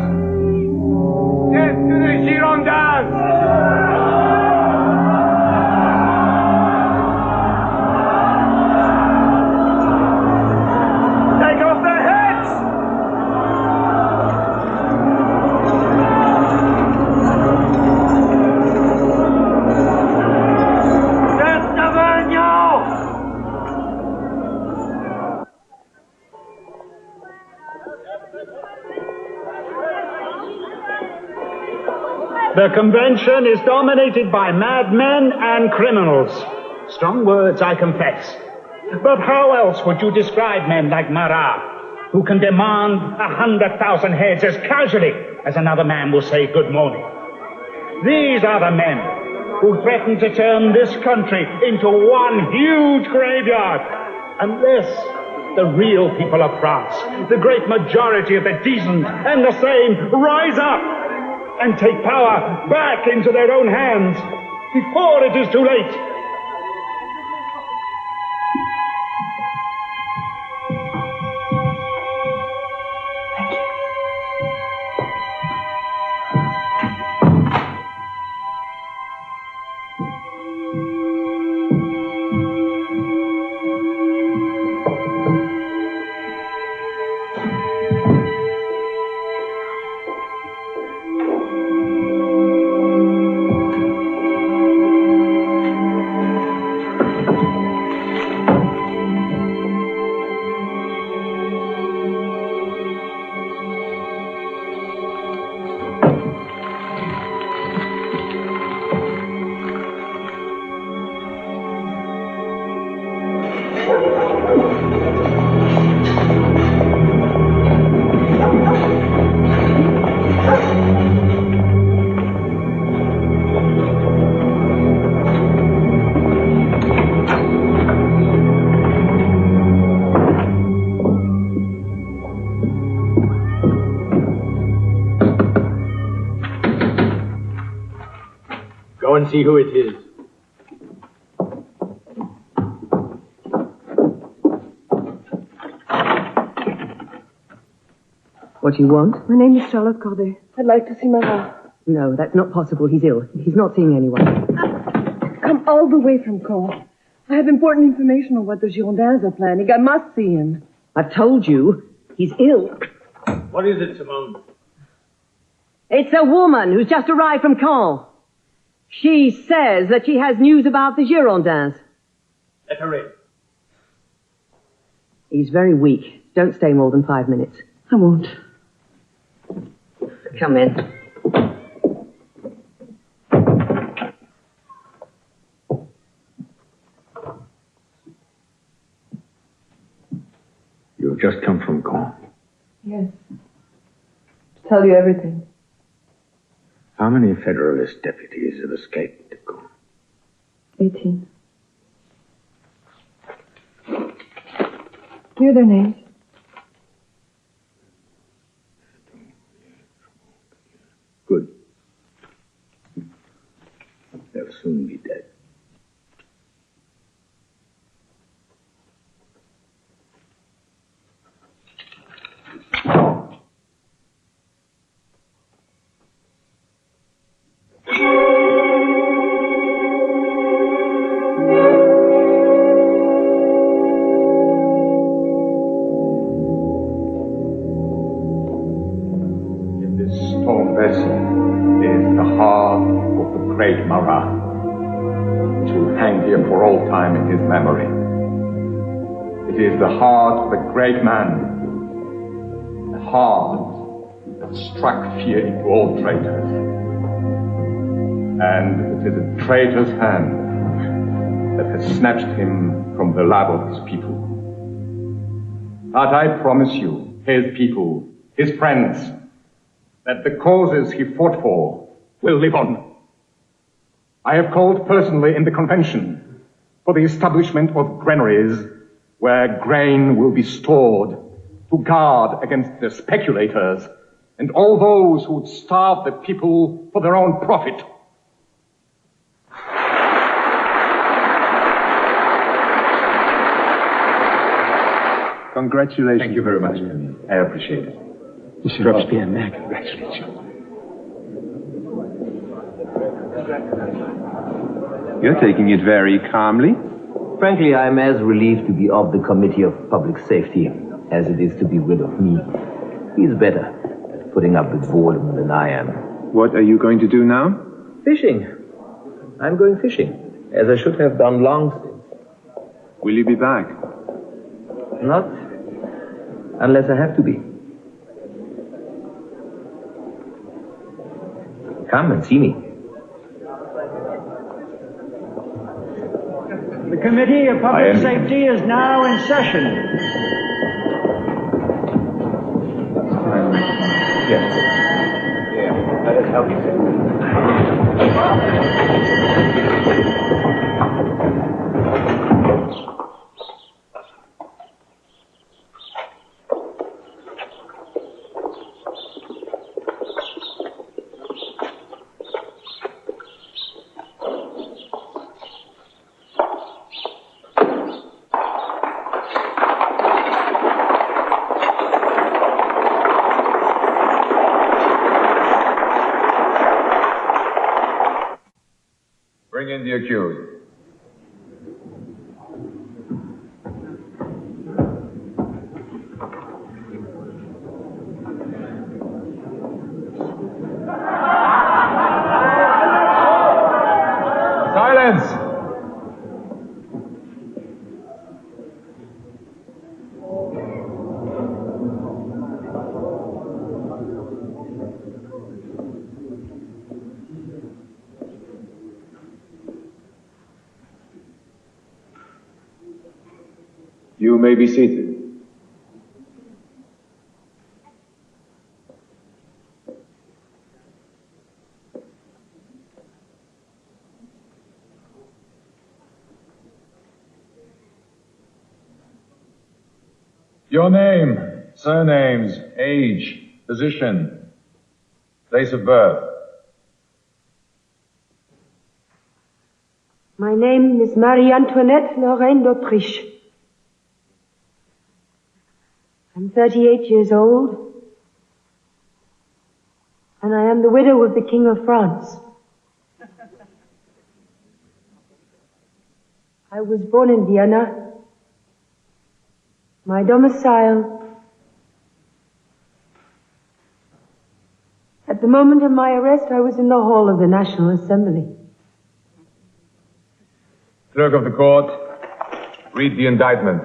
Death to the Girondins! Take off their heads! Death to Vergniaud! The convention is dominated by madmen and criminals. Strong words, I confess. But how else would you describe men like Marat, who can demand 100,000 heads as casually as another man will say good morning? These are the men who threaten to turn this country into one huge graveyard unless the real people of France, the great majority of the decent and the sane, rise up and take power back into their own hands before it is too late. Go and see who it is. What do you want? My name is Charlotte Corday. I'd like to see Marat. No, that's not possible. He's ill. He's not seeing anyone. I've come all the way from Caen. I have important information on what the Girondins are planning. I must see him. I've told you. He's ill. What is it, Simone? It's a woman who's just arrived from Caen. She says that she has news about the Girondins. Let her in. He's very weak. Don't stay more than 5 minutes. I won't. Come in. You've just come from Caen. Yes. To tell you everything. How many Federalist deputies have escaped to Caen? 18. Here are their names. Good. They'll soon be dead. great Marat. It will hang here for all time in his memory. It is the heart of a great man. A heart that struck fear into all traitors. And it is a traitor's hand that has snatched him from the love of his people. But I promise you, his people, his friends, that the causes he fought for will live on. I have called personally in the convention for the establishment of granaries where grain will be stored to guard against the speculators and all those who would starve the people for their own profit. Congratulations. Thank you very much. I appreciate it. Monsieur Robespierre, may I congratulate you? You're taking it very calmly. Frankly, I'm as relieved to be off the Committee of Public Safety as it is to be rid of me. He's better at putting up with boredom than I am. What are you going to do now? Fishing. I'm going fishing, as I should have done long since. Will you be back? Not unless I have to be. Come and see me. The Committee of Public Safety is now in session. Yes. Yeah. Let us help you. Bring in the accused. Silence! You may be seated. Your name, surnames, age, position, place of birth. My name is Marie-Antoinette Lorraine d'Autriche. I'm 38 years old, and I am the widow of the King of France. I was born in Vienna. My domicile. At the moment of my arrest, I was in the hall of the National Assembly. Clerk of the court, read the indictment.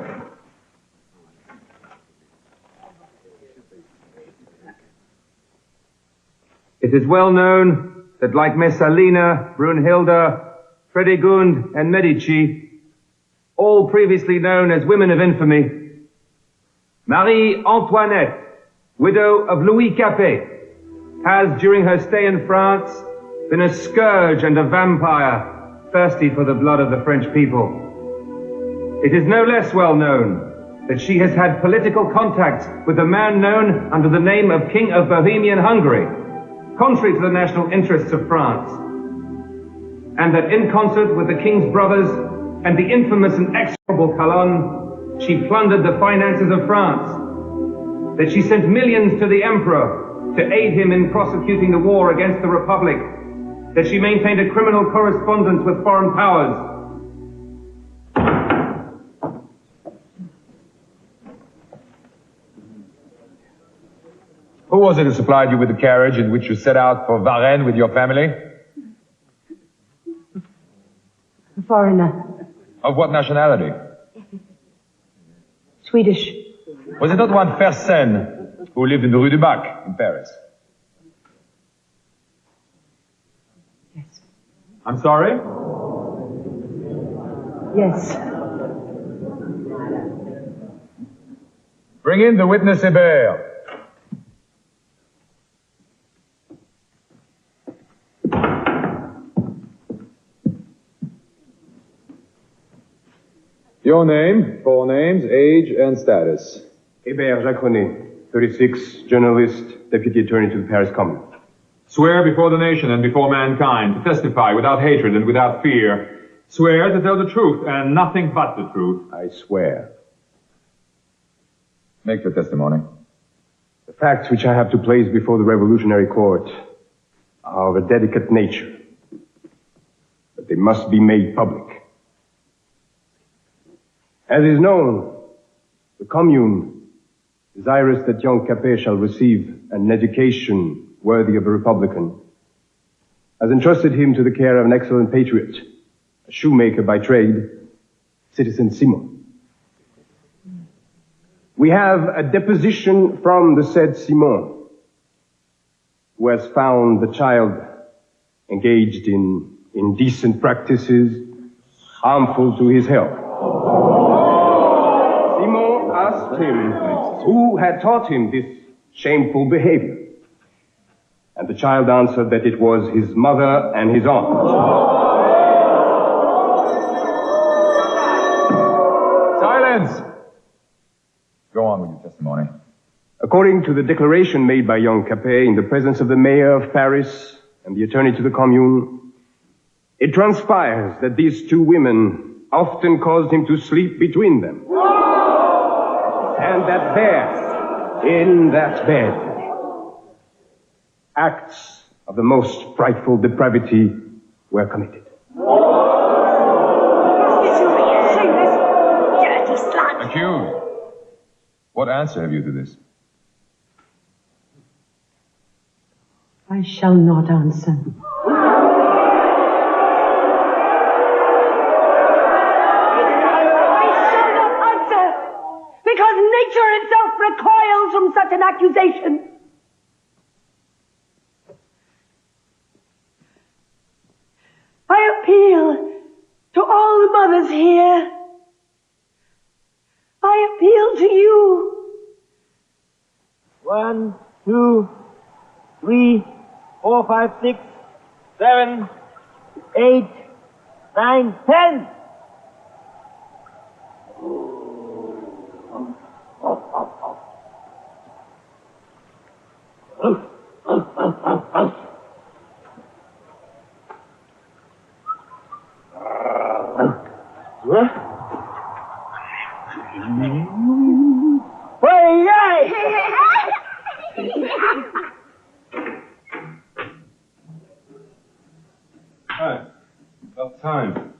It is well known that like Messalina, Brunhilde, Fredegund, and Medici, all previously known as women of infamy, Marie Antoinette, widow of Louis Capet, has, during her stay in France, been a scourge and a vampire, thirsty for the blood of the French people. It is no less well known that she has had political contacts with a man known under the name of King of Bohemian Hungary, contrary to the national interests of France, and that in concert with the king's brothers and the infamous and execrable Calonne, she plundered the finances of France, that she sent millions to the emperor to aid him in prosecuting the war against the Republic, that she maintained a criminal correspondence with foreign powers. Who was it who supplied you with the carriage in which you set out for Varennes with your family? Foreigner. Of what nationality? Swedish. Was it not one Française who lived in the Rue du Bac in Paris? Yes. I'm sorry? Yes. Bring in the witness Hébert. Your name, full names, age, and status. Hébert Jacronet, 36, journalist, deputy attorney to the Paris Commune. Swear before the nation and before mankind to testify without hatred and without fear. Swear to tell the truth and nothing but the truth. I swear. Make your testimony. The facts which I have to place before the revolutionary court are of a delicate nature, but they must be made public. As is known, the Commune, desirous that young Capet shall receive an education worthy of a Republican, has entrusted him to the care of an excellent patriot, a shoemaker by trade, Citizen Simon. We have a deposition from the said Simon, who has found the child engaged in indecent practices harmful to his health. Simon asked him who had taught him this shameful behavior. And the child answered that it was his mother and his aunt. Silence! Go on with your testimony. According to the declaration made by young Capet in the presence of the mayor of Paris and the attorney to the Commune, it transpires that these two women often caused him to sleep between them. And that there, in that bed, acts of the most frightful depravity were committed. Accused, what answer have you to this? I shall not answer. Because nature itself recoils from such an accusation. I appeal to all the mothers here. I appeal to you. 1, 2, 3, 4, 5, 6, 7, 8, 9, 10. Hi. About time.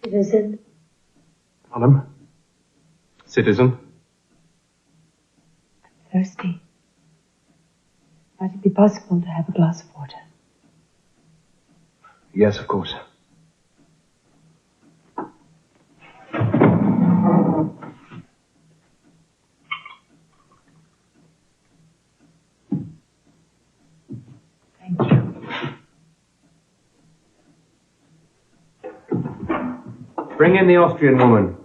Citizen. Madam? Citizen? Thirsty. Might it be possible to have a glass of water? Yes, of course. Thank you. Bring in the Austrian woman.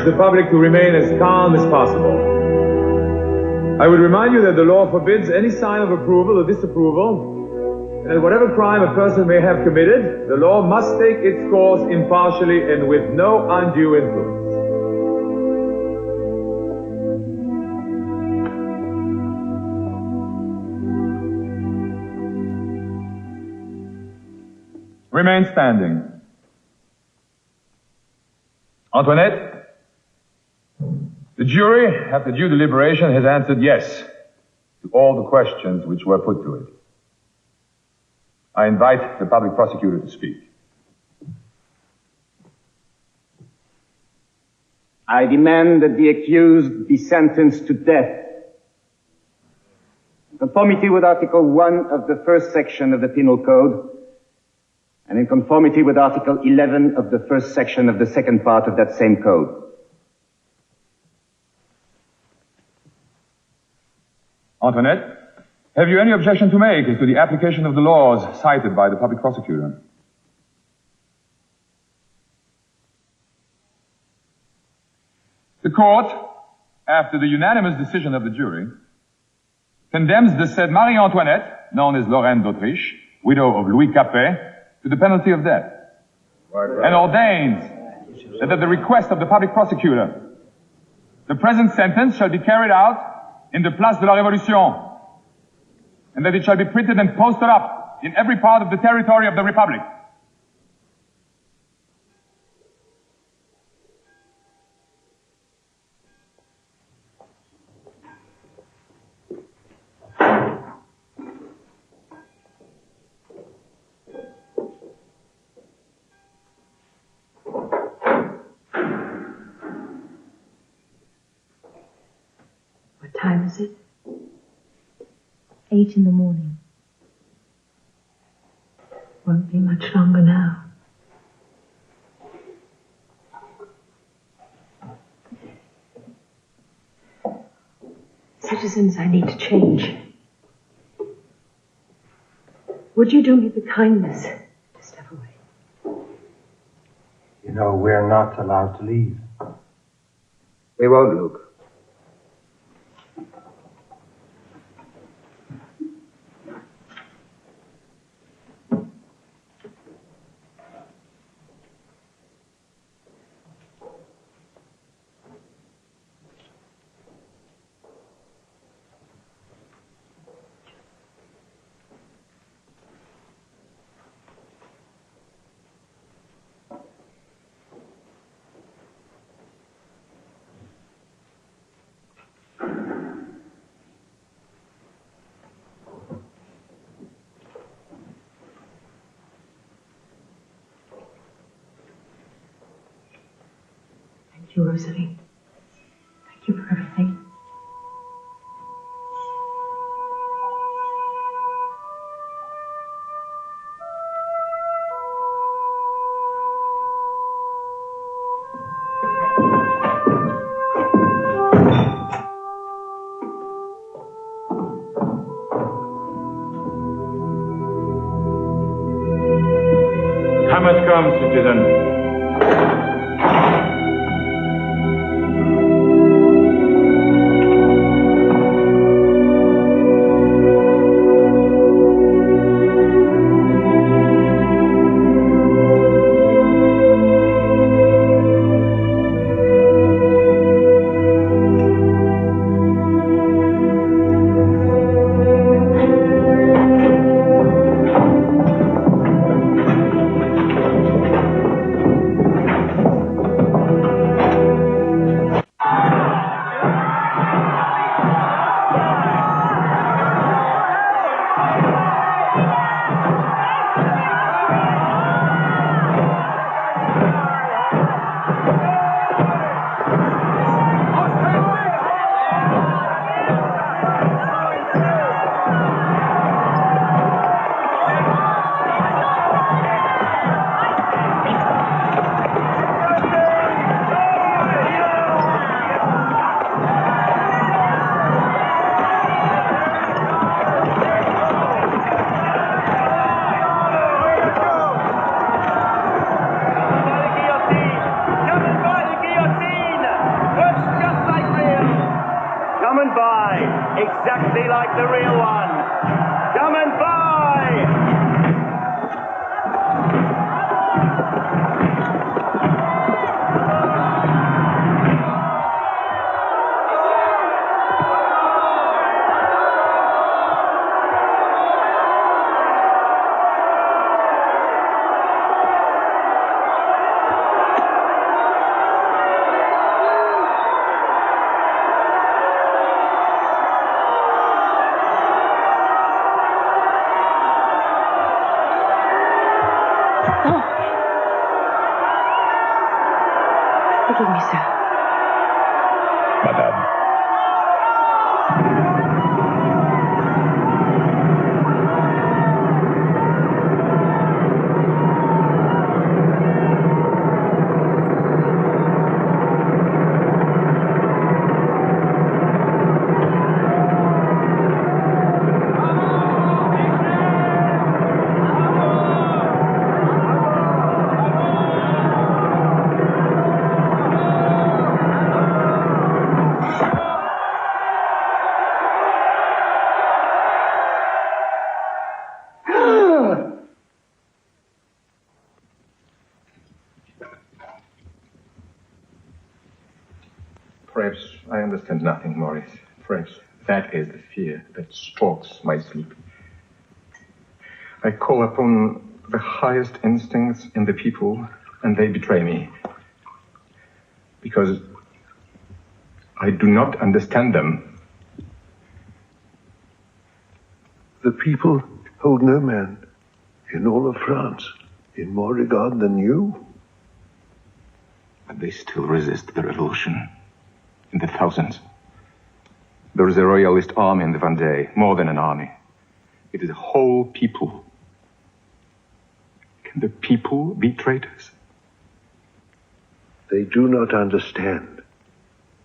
The public to remain as calm as possible. I would remind you that the law forbids any sign of approval or disapproval, and that whatever crime a person may have committed, the law must take its course impartially and with no undue influence. Remain standing. Antoinette, the jury, after due deliberation, has answered yes to all the questions which were put to it. I invite the public prosecutor to speak. I demand that the accused be sentenced to death. In conformity with Article 1 of the first section of the Penal Code, and in conformity with Article 11 of the first section of the second part of that same code. Antoinette, have you any objection to make as to the application of the laws cited by the public prosecutor? The court, after the unanimous decision of the jury, condemns the said Marie Antoinette, known as Lorraine d'Autriche, widow of Louis Capet, to the penalty of death, and ordains that at the request of the public prosecutor, the present sentence shall be carried out in the Place de la Révolution, and that it shall be printed and posted up in every part of the territory of the Republic. What time is it? 8 in the morning. Won't be much longer now. Citizens, I need to change. Would you do me the kindness to step away? You know, we're not allowed to leave. We won't, Luke. Thank you, Rosalie. Thank you for everything. Time has come, citizen. Exactly like the real one. Come and buy! Forgive me, sir. Madame. Perhaps I understand nothing, Maurice. Perhaps that is the fear that stalks my sleep. I call upon the highest instincts in the people, and they betray me. Because I do not understand them. The people hold no man in all of France in more regard than you. But they still resist the revolution. In the thousands. There is a royalist army in the Vendée, more than an army. It is a whole people. Can the people be traitors? They do not understand.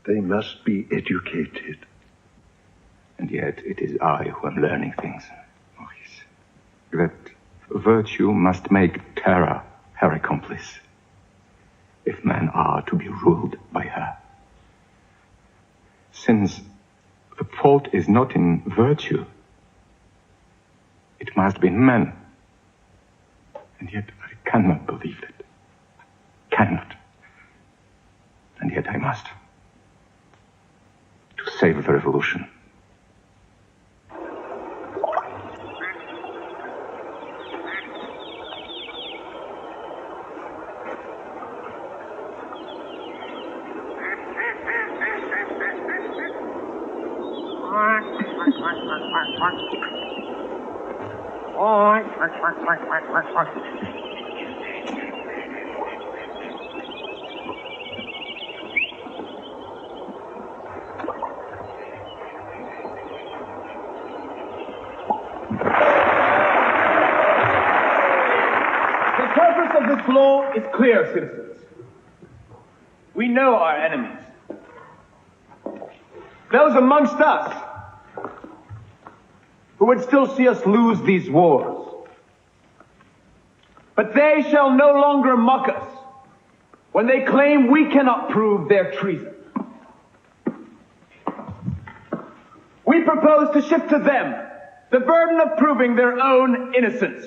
They must be educated. And yet it is I who am learning things, Maurice. That virtue must make terror her accomplice, if men are to be ruled by her. Since the fault is not in virtue, it must be in men. And yet I cannot believe it. Cannot. And yet I must. To save the revolution. The purpose of this law is clear, citizens. We know our enemies. Those amongst us who would still see us lose these wars. But they shall no longer mock us when they claim we cannot prove their treason. We propose to shift to them the burden of proving their own innocence.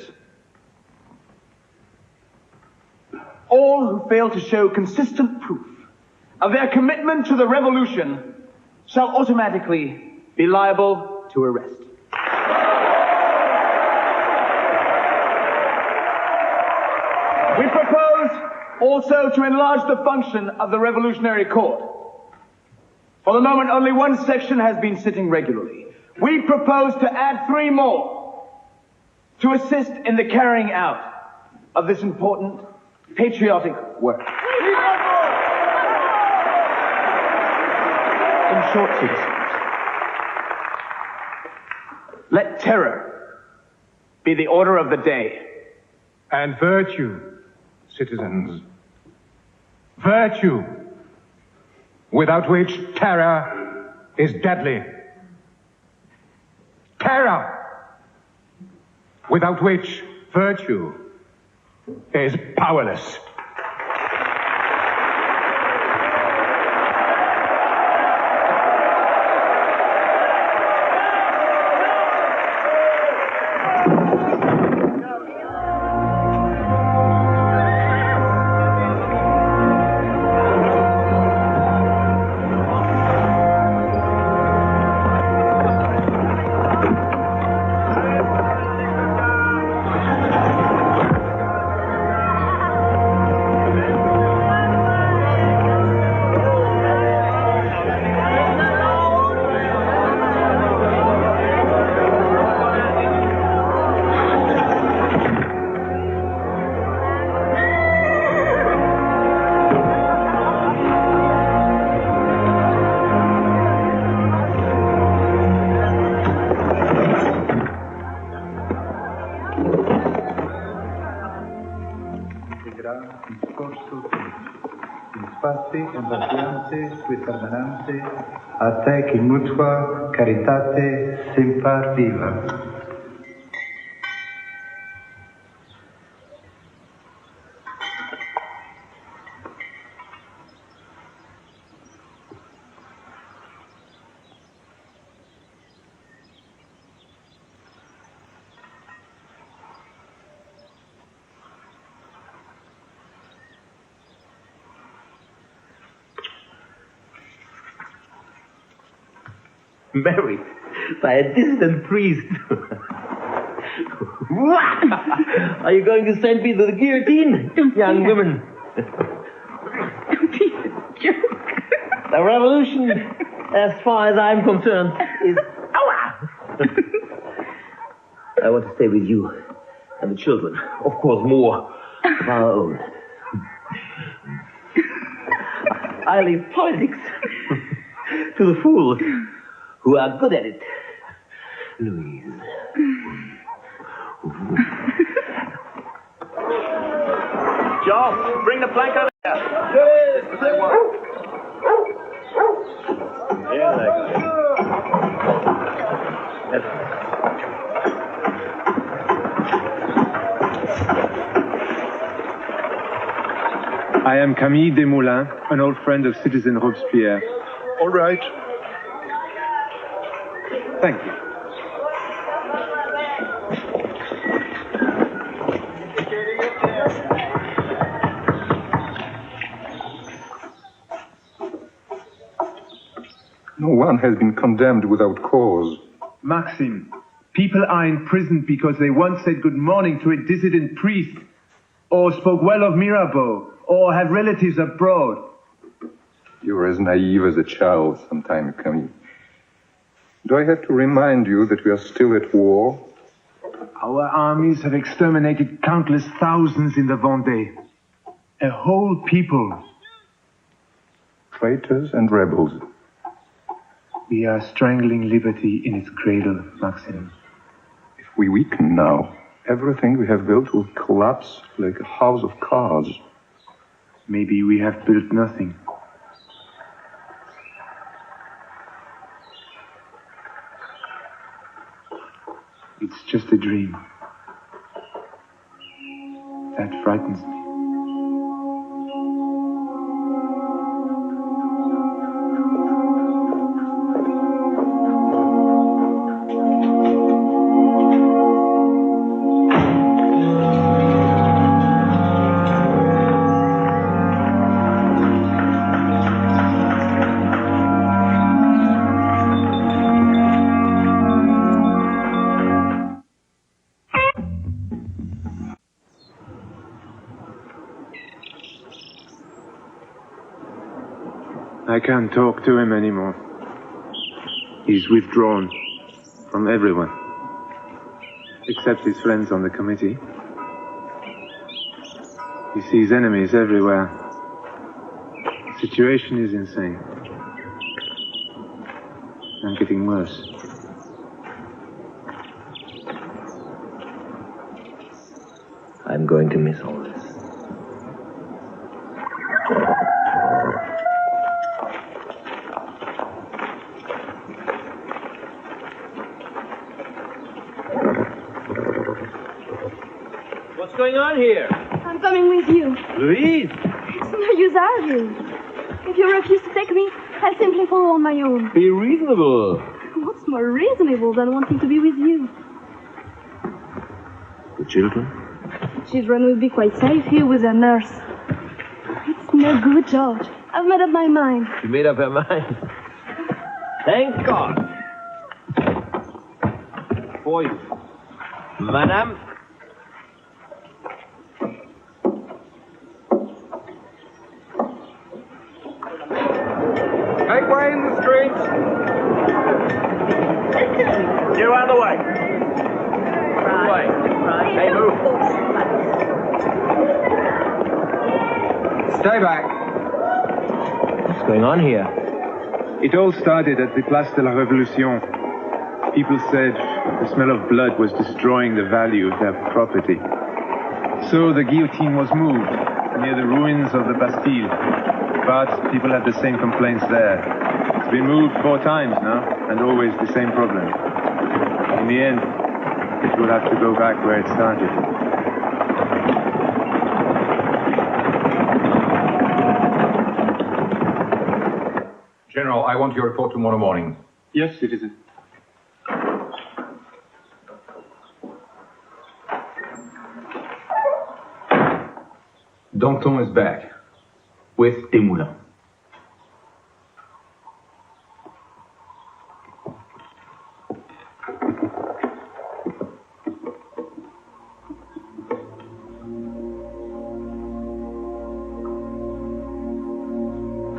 All who fail to show consistent proof of their commitment to the revolution shall automatically be liable to arrest. We propose also to enlarge the function of the Revolutionary Court. For the moment, only one section has been sitting regularly. We propose to add 3 more to assist in the carrying out of this important patriotic work. In short, citizens, let terror be the order of the day. And virtue, citizens. Virtue, without which terror is deadly. Terror, without which virtue is powerless. seguirà il corso in spazio impaziente qui permanente a te che mutua caritate sempre viva. Married by a dissident priest. Are you going to send me to the guillotine, young women? The revolution, as far as I'm concerned, is... I want to stay with you and the children. Of course, more of our own. I leave politics to the fools who are good at it. Louise. John, bring the plank over here. Yes, this is what I want. Yeah, I am Camille Desmoulins, an old friend of citizen Robespierre. All right. Thank you. No one has been condemned without cause. Maxime, people are in prison because they once said good morning to a dissident priest, or spoke well of Mirabeau, or have relatives abroad. You're as naive as a child sometimes, Camille. Do I have to remind you that we are still at war? Our armies have exterminated countless thousands in the Vendée. A whole people. Traitors and rebels. We are strangling liberty in its cradle, Maxime. If we weaken now, everything we have built will collapse like a house of cards. Maybe we have built nothing. It's just a dream. That frightens me. I can't talk to him anymore. He's withdrawn from everyone, except his friends on the committee. He sees enemies everywhere. The situation is insane. And getting worse. I'm going to miss all this. What's going on here? I'm coming with you. Louise! It's no use arguing. If you refuse to take me, I'll simply follow on my own. Be reasonable. What's more reasonable than wanting to be with you? The children? Children will be quite safe here with their nurse. It's no good, George. I've made up my mind. She made up her mind. Thank God. For you. Madame. Make way in the streets. You out of the way. Right. Hey, move. Stay back. What's going on here? It all started at the Place de la Révolution. People said the smell of blood was destroying the value of their property. So the guillotine was moved. near the ruins of the Bastille. But people have the same complaints there. It's been moved 4 times now, and always the same problem. In the end, it will have to go back where it started. General, I want your report tomorrow morning. Yes, citizen. Danton is back with Dumouriez.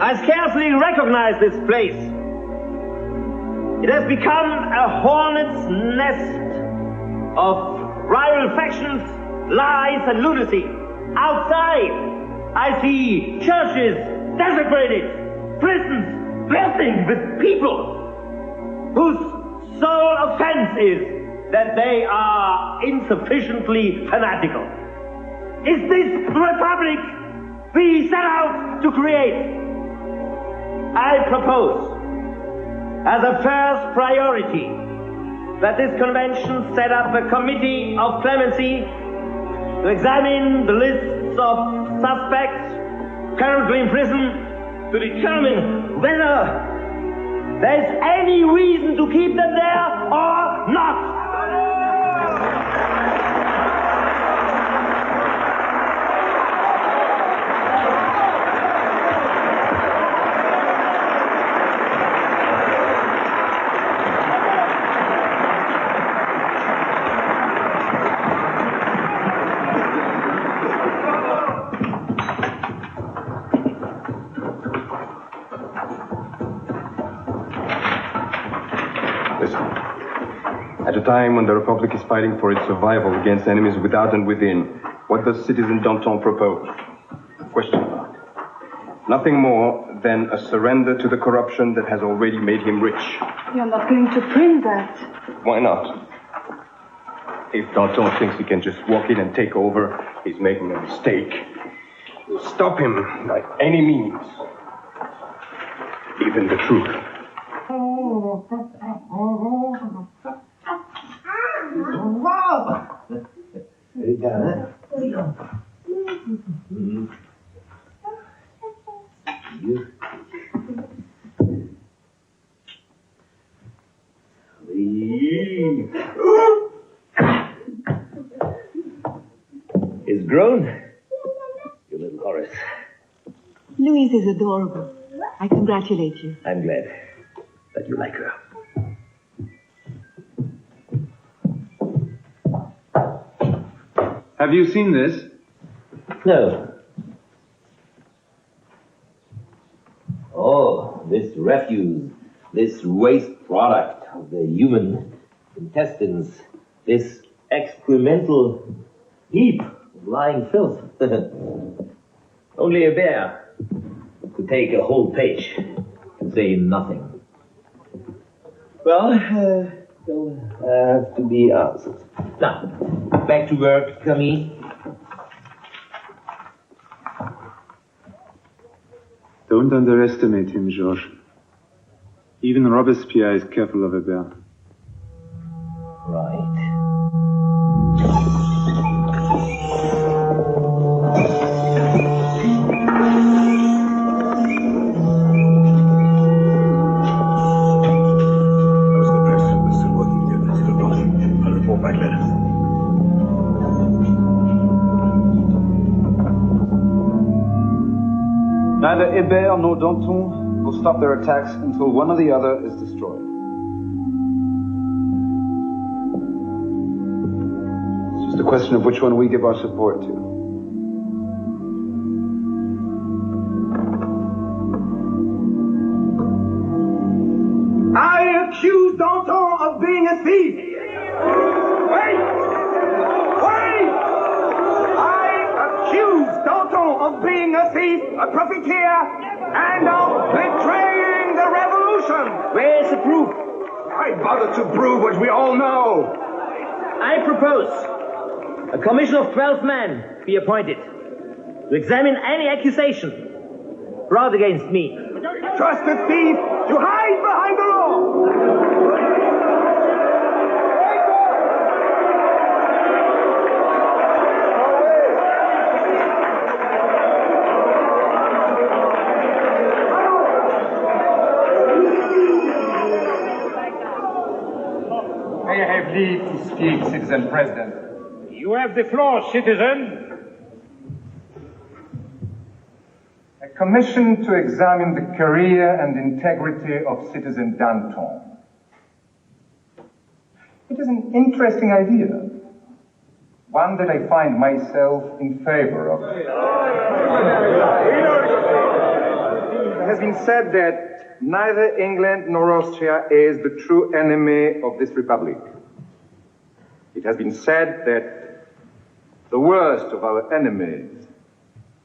I scarcely recognize this place. It has become a hornet's nest of rival factions, lies, and lunacy. Outside, I see churches desecrated, prisons bursting with people whose sole offense is that they are insufficiently fanatical. Is this the republic we set out to create? I propose, as a first priority, that this convention set up a committee of clemency to examine the lists of suspects currently in prison to determine whether there's any reason to keep them there or not. At a time when the Republic is fighting for its survival against enemies without and within, what does Citizen Danton propose? Question mark. Nothing more than a surrender to the corruption that has already made him rich. You're not going to print that. Why not? If Danton thinks he can just walk in and take over, he's making a mistake. Stop him by any means. Even the truth. Is grown? You little Horace. Louise is adorable. I congratulate you. I'm glad that you like her. Have you seen this? No. Oh, this refuse, this waste product of the human intestines, this excremental heap of lying filth. Only a bear could take a whole page and say nothing. Well, they'll have to be answered. Now, back to work, Camille. Don't underestimate him, Georges. Even Robespierre is careful of a bear. Right. Neither Hébert nor Danton will stop their attacks until one or the other is destroyed. It's just a question of which one we give our support to. I accuse Danton of being a thief. Wait! I accuse Danton of being a thief, a profiteer, and of betraying the revolution. Where's the proof? I bother to prove what we all know. I propose a commission of 12 men be appointed. to examine any accusation brought against me. Trusted thief, you hide behind the law! May I have leave to speak, Citizen President? You have the floor, citizen. A commission to examine the career and integrity of Citizen Danton. It is an interesting idea, one that I find myself in favor of. It has been said that neither England nor Austria is the true enemy of this republic. It has been said that the worst of our enemies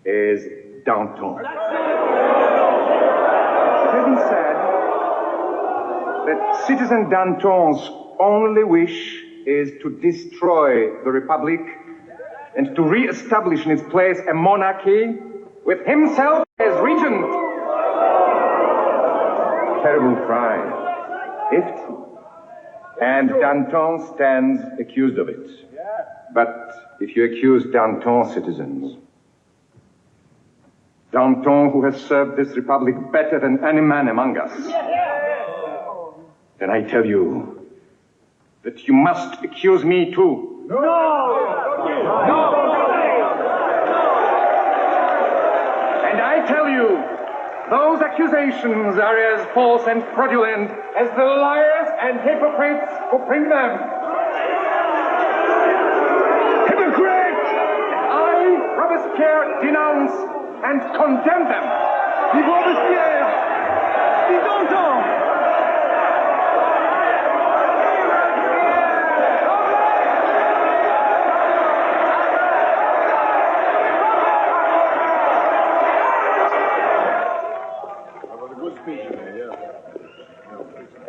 is Danton. It has been said that Citizen Danton's only wish is to destroy the republic and to re-establish in its place a monarchy with himself as regent. Terrible crime, if true. And Danton stands accused of it. But if you accuse Danton, citizens, Danton, who has served this republic better than any man among us, then I tell you that you must accuse me too. No! And I tell you, those accusations are as false and fraudulent as the liars and hypocrites who bring them. Hypocrite! I, Robespierre, denounce and condemn them. Vive Robespierre! Vive Danton!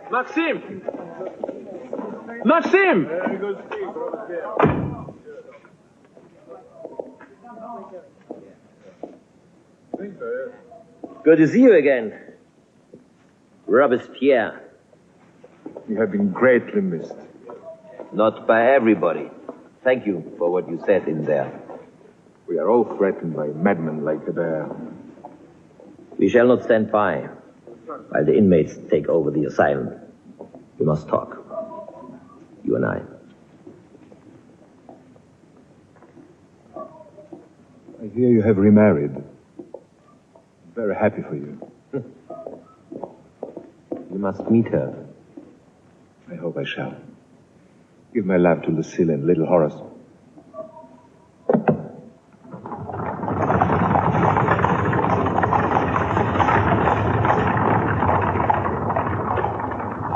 Maxime! Maxime! Good to see you again, Robespierre. You have been greatly missed. Not by everybody. Thank you for what you said in there. We are all threatened by madmen like Hébert. We shall not stand by while the inmates take over the asylum. We must talk. You and I. I hear you have remarried. I'm very happy for you. You must meet her. I hope I shall. Give my love to Lucille and little Horace.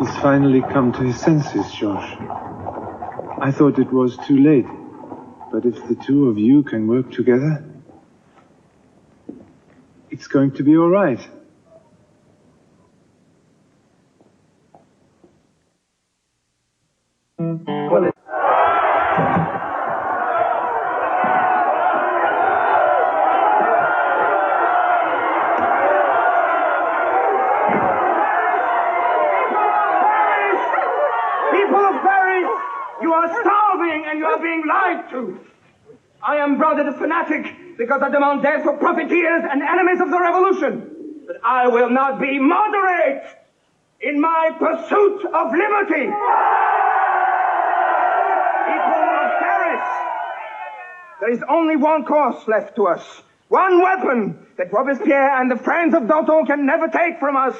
He's finally come to his senses, Georges. I thought it was too late. But if the two of you can work together, it's going to be all right. I am brother the fanatic because I demand death for profiteers and enemies of the revolution. But I will not be moderate in my pursuit of liberty. People of Paris, there is only one course left to us. One weapon that Robespierre and the friends of Danton can never take from us.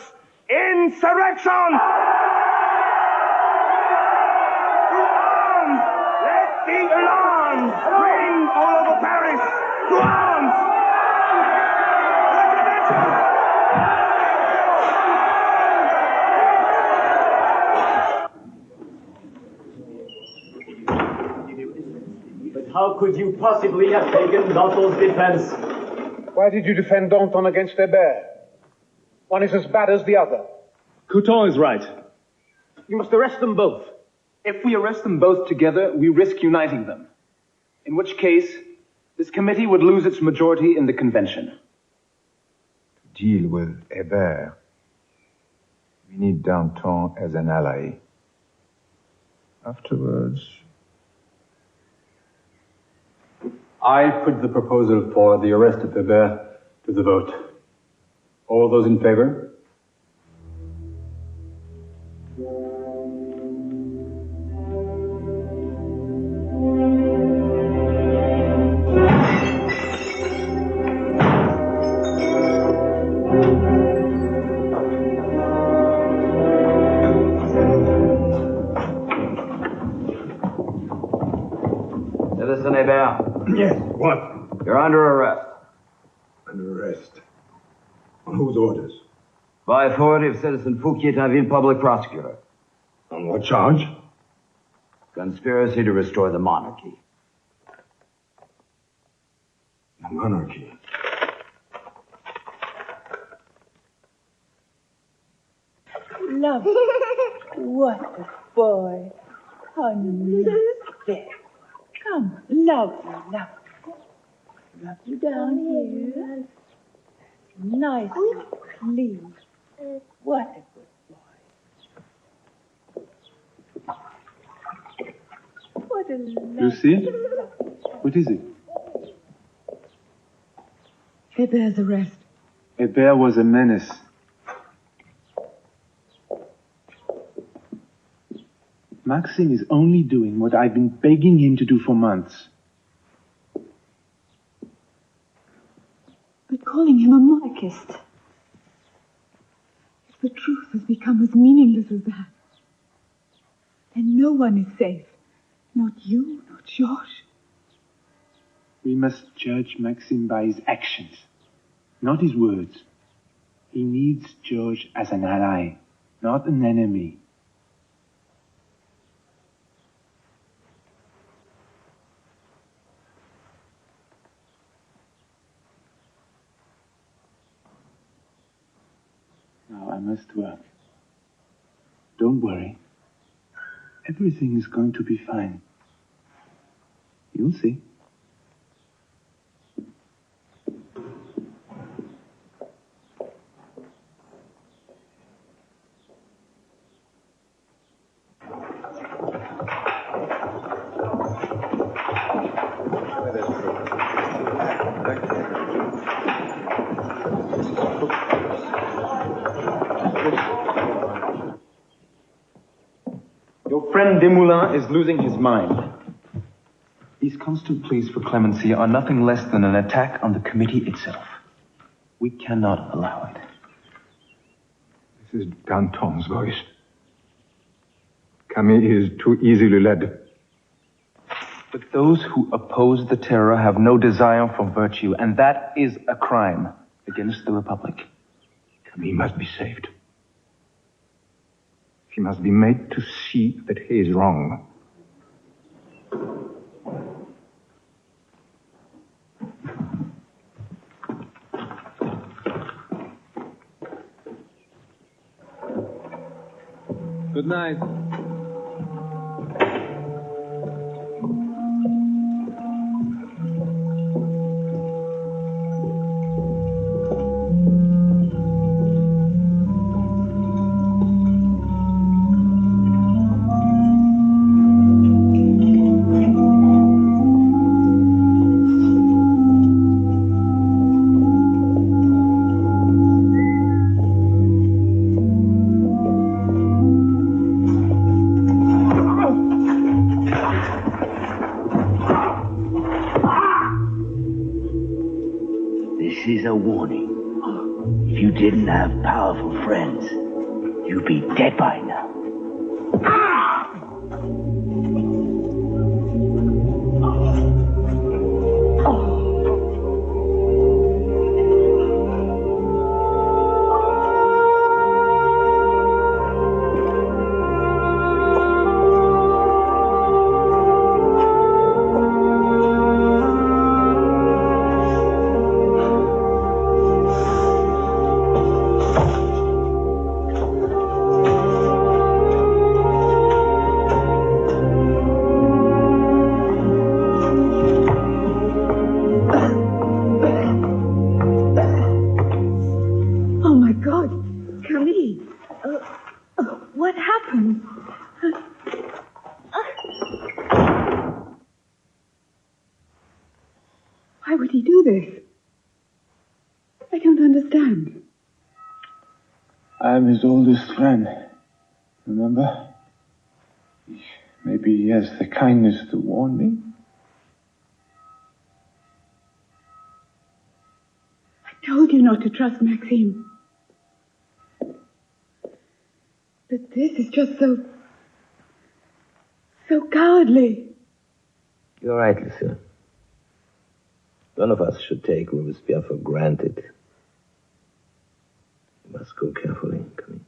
Insurrection! The alarms ring all over Paris. To arms! But how could you possibly have taken Danton's defense? Why did you defend Danton against Hébert? One is as bad as the other. Couthon is right. You must arrest them both. If we arrest them both together, we risk uniting them. In which case, this committee would lose its majority in the convention. To deal with Hébert, we need Danton as an ally. Afterwards, I put the proposal for the arrest of Hébert to the vote. All those in favor? Citizen Hébert. Yes, what? You're under arrest. Under arrest? On whose orders? By authority of Citizen Fouquier-Tinville, public prosecutor. On what charge? Conspiracy to restore the monarchy. The monarchy? Love. What a boy. How nice. There. Come, love. Rub you down here. Nice and clean. What a good boy. What a lovely... Lucie? What is it? Hébert's arrest. Hébert was a menace. Maxime is only doing what I've been begging him to do for months. But calling him a monarchist. If the truth has become as meaningless as that, then no one is safe. Not you, not Georges. We must judge Maxime by his actions, not his words. He needs Georges as an ally, not an enemy. Now I must work. Don't worry. Everything is going to be fine. You'll see. Your friend Desmoulins is losing his mind. These constant pleas for clemency are nothing less than an attack on the committee itself. We cannot allow it. This is Danton's voice. Camille is too easily led. But those who oppose the terror have no desire for virtue, and that is a crime against the Republic. Camille must be saved. He must be made to see that he is wrong. Good night. Didn't have powerful friends, you'd be dead by now. Why would he do this? I don't understand. I'm his oldest friend. Remember? Maybe he has the kindness to warn me. I told you not to trust Maxime. But this is just so cowardly. You're right, Lucien. None of us should take Robespierre for granted. You must go carefully. Come in.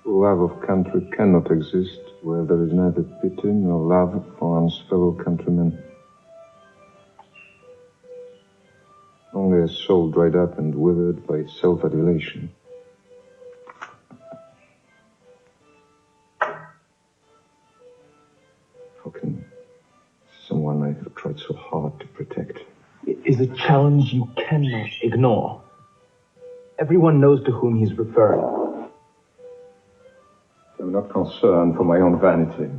Love of country cannot exist where there is neither pity nor love for one's fellow countrymen. Only a soul dried up and withered by self-adulation. How can someone I have tried so hard to protect? It is a challenge you cannot ignore. Everyone knows to whom he's referring. I'm not concerned for my own vanity.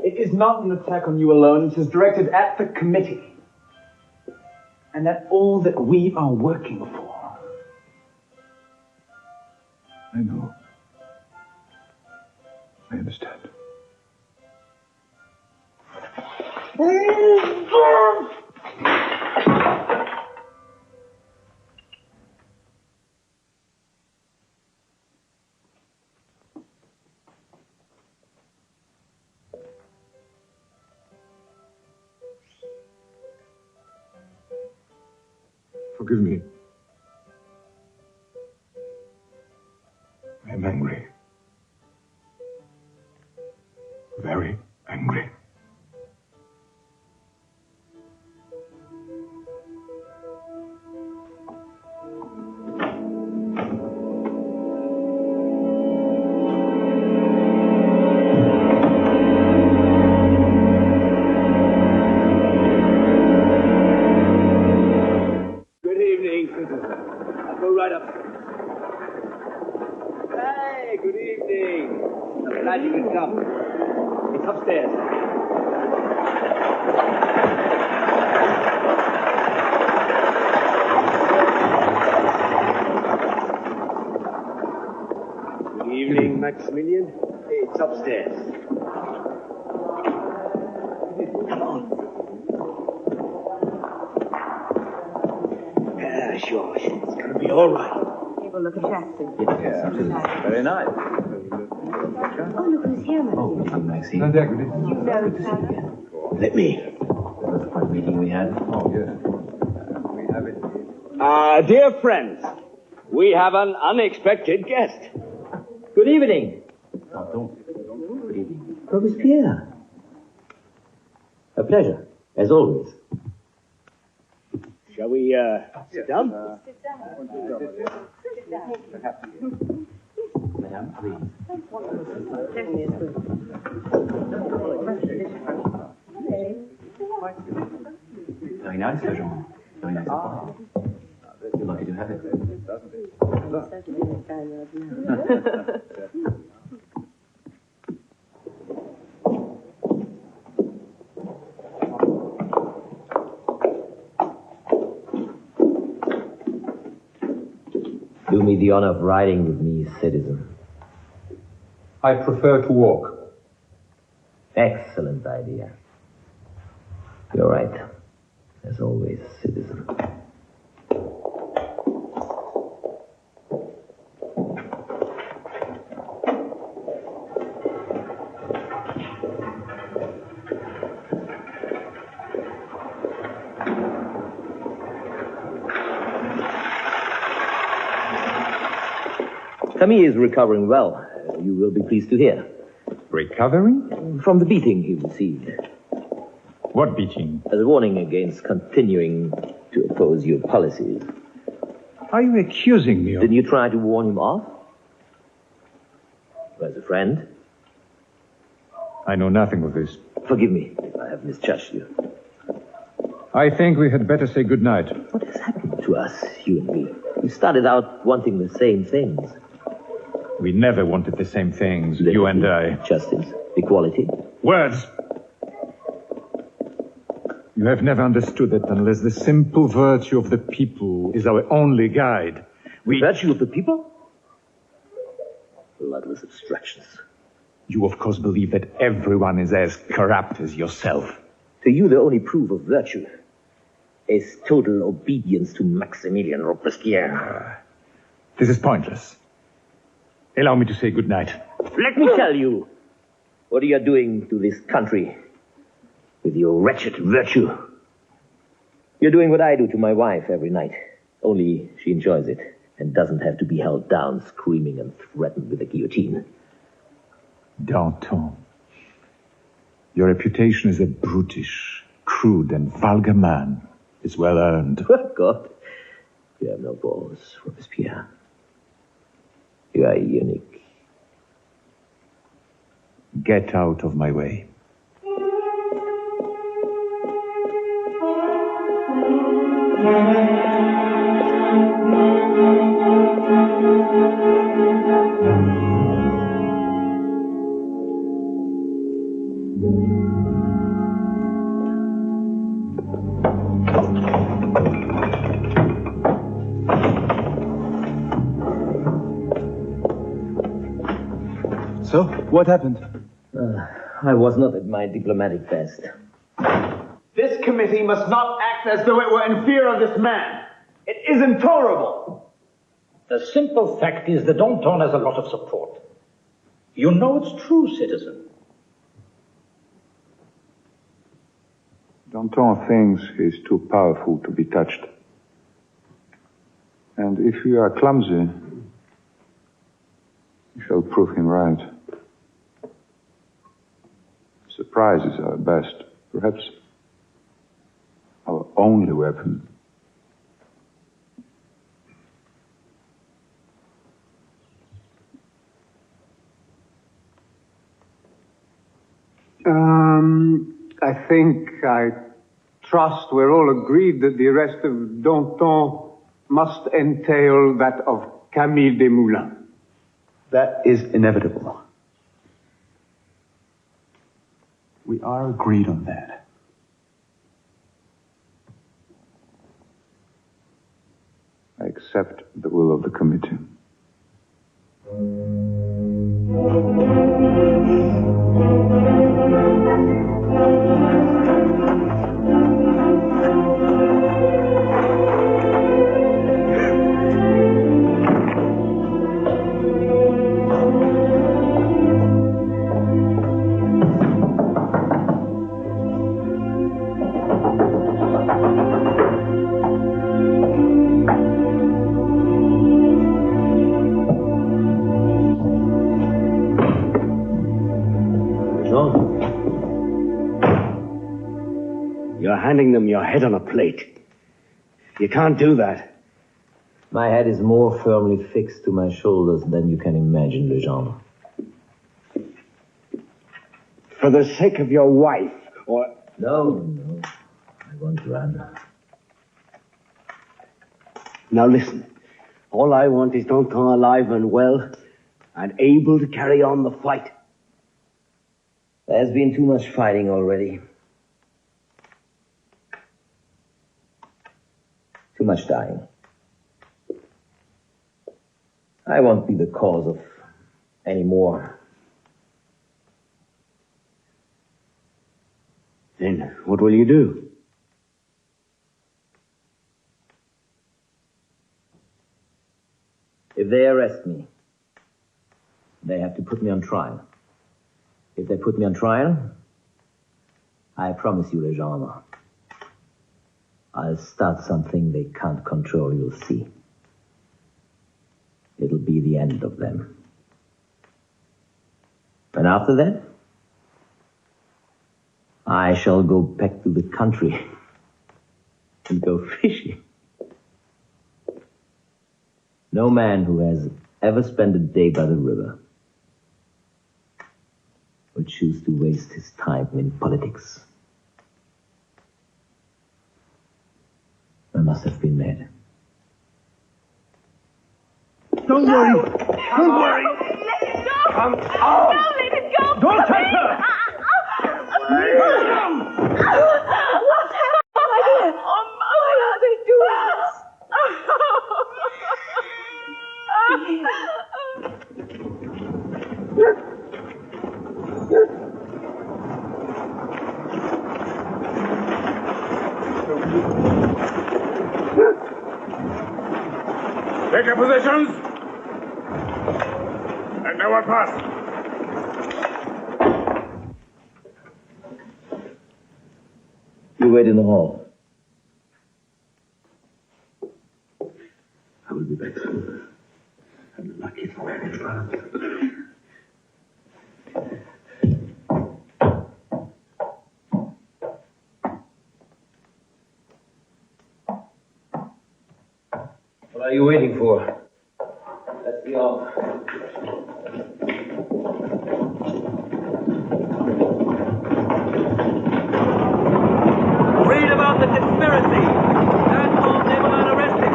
It is not an attack on you alone. It is directed at the committee. And at all that we are working for. I know. I understand. Forgive me. I am angry. Very angry. Maximilian, it's upstairs. Come on. Sure. It's going to be all right. He will look attractive. Yes, absolutely. Very nice. Oh, look who's here, Maxime. Oh, good evening, Maxime. You know each other? Let me. That's the fun meeting we had. Oh, yes. We have it. Dear friends, we have an unexpected guest. Good evening. Danton. Good evening. Robespierre. A pleasure, as always. Shall we, sit down? Madame, please. Very nice, Jean. Very nice. You're lucky to have it. Do me the honor of riding with me, citizen. I prefer to walk. Excellent idea. You're right. As always, citizen. Camille is recovering well. You will be pleased to hear. Recovering? From the beating he received. What beating? As a warning against continuing to oppose your policies. Are you accusing me of... Didn't you try to warn him off? As a friend? I know nothing of this. Forgive me if I have misjudged you. I think we had better say good night. What has happened to us, you and me? We started out wanting the same things. We never wanted the same things, you and I. Justice, equality. Words! You have never understood that unless the simple virtue of the people is our only guide, The virtue of the people? Bloodless abstractions. You, of course, believe that everyone is as corrupt as yourself. To you, the only proof of virtue is total obedience to Maximilian Robespierre. This is pointless. Allow me to say good night. Let me tell you what you are doing to this country with your wretched virtue. You're doing what I do to my wife every night, only she enjoys it and doesn't have to be held down, screaming and threatened with the guillotine. Danton, your reputation as a brutish, crude, and vulgar man is well earned. Oh, God, you have no balls, Robespierre. You are unique. Get out of my way. So, what happened? I was not at my diplomatic best. This committee must not act as though it were in fear of this man. It is intolerable. The simple fact is that Danton has a lot of support. You know it's true, citizen. Danton thinks he's too powerful to be touched. And if you are clumsy, you shall prove him right. Surprise is our best, perhaps our only weapon. I think, I trust we're all agreed that the arrest of Danton must entail that of Camille Desmoulins. That is inevitable. We are agreed on that. I accept the will of the committee. You're handing them your head on a plate. You can't do that. My head is more firmly fixed to my shoulders than you can imagine, Legendre. For the sake of your wife, or... No. I won't run. Now listen. All I want is Danton alive and well, and able to carry on the fight. There's been too much fighting already. Too much dying. I won't be the cause of any more. Then what will you do? If they arrest me, they have to put me on trial. If they put me on trial, I promise you, les gendarmes, I'll start something they can't control, you'll see. It'll be the end of them. And after that, I shall go back to the country and go fishing. No man who has ever spent a day by the river would choose to waste his time in politics. I must have been mad. Don't worry. Don't worry. Let it go. Come on. No, let it go. Don't touch her. What's happening, my dear? Why are they doing Take your positions. And no one pass. You wait in the hall. I will be back soon. I'm lucky for where it was. What are you waiting for? Let's be off. Read about the conspiracy. Danton, Dumouriez arrested.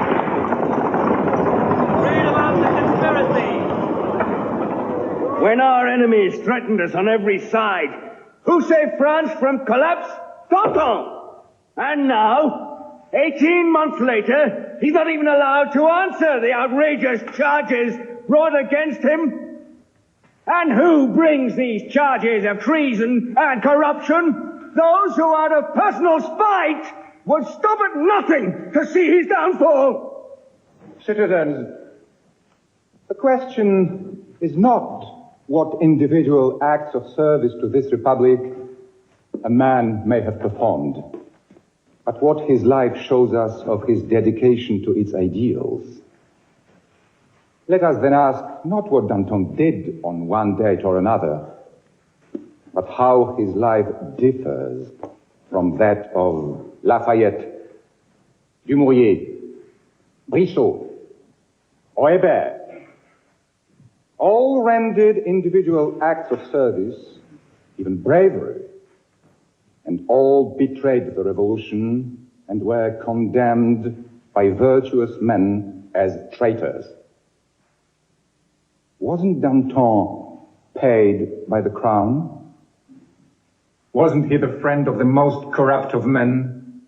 Read about the conspiracy. When our enemies threatened us on every side, who saved France from collapse? Danton! And now, 18 months later, he's not even allowed to answer the outrageous charges brought against him. And who brings these charges of treason and corruption? Those who out of personal spite would stop at nothing to see his downfall. Citizens, the question is not what individual acts of service to this republic a man may have performed, but what his life shows us of his dedication to its ideals. Let us then ask not what Danton did on one date or another, but how his life differs from that of Lafayette, Dumouriez, Brissot, or Hébert. All rendered individual acts of service, even bravery, and all betrayed the revolution and were condemned by virtuous men as traitors. Wasn't Danton paid by the crown? Wasn't he the friend of the most corrupt of men?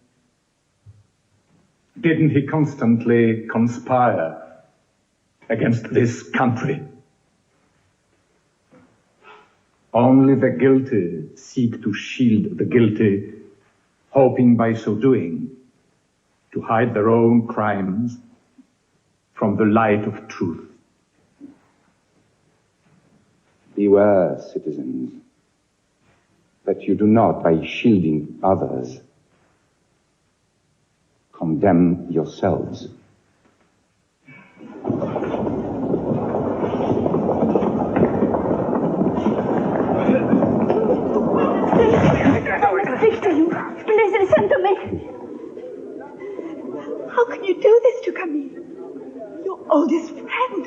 Didn't he constantly conspire against this country? Only the guilty seek to shield the guilty, hoping by so doing to hide their own crimes from the light of truth. Beware, citizens, that you do not, by shielding others, condemn yourselves. Listen to me. How can you do this to Camille? Your oldest friend.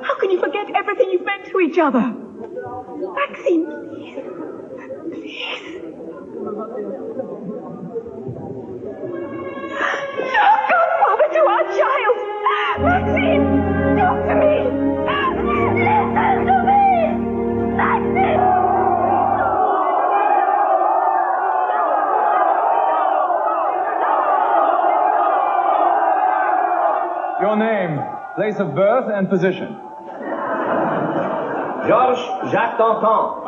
How can you forget everything you've meant to each other? Maxime, please. Please. You're godfather to our child. Maxime, talk to me. Listen to me. Maxime. Your name, place of birth, and position. Georges Jacques Danton.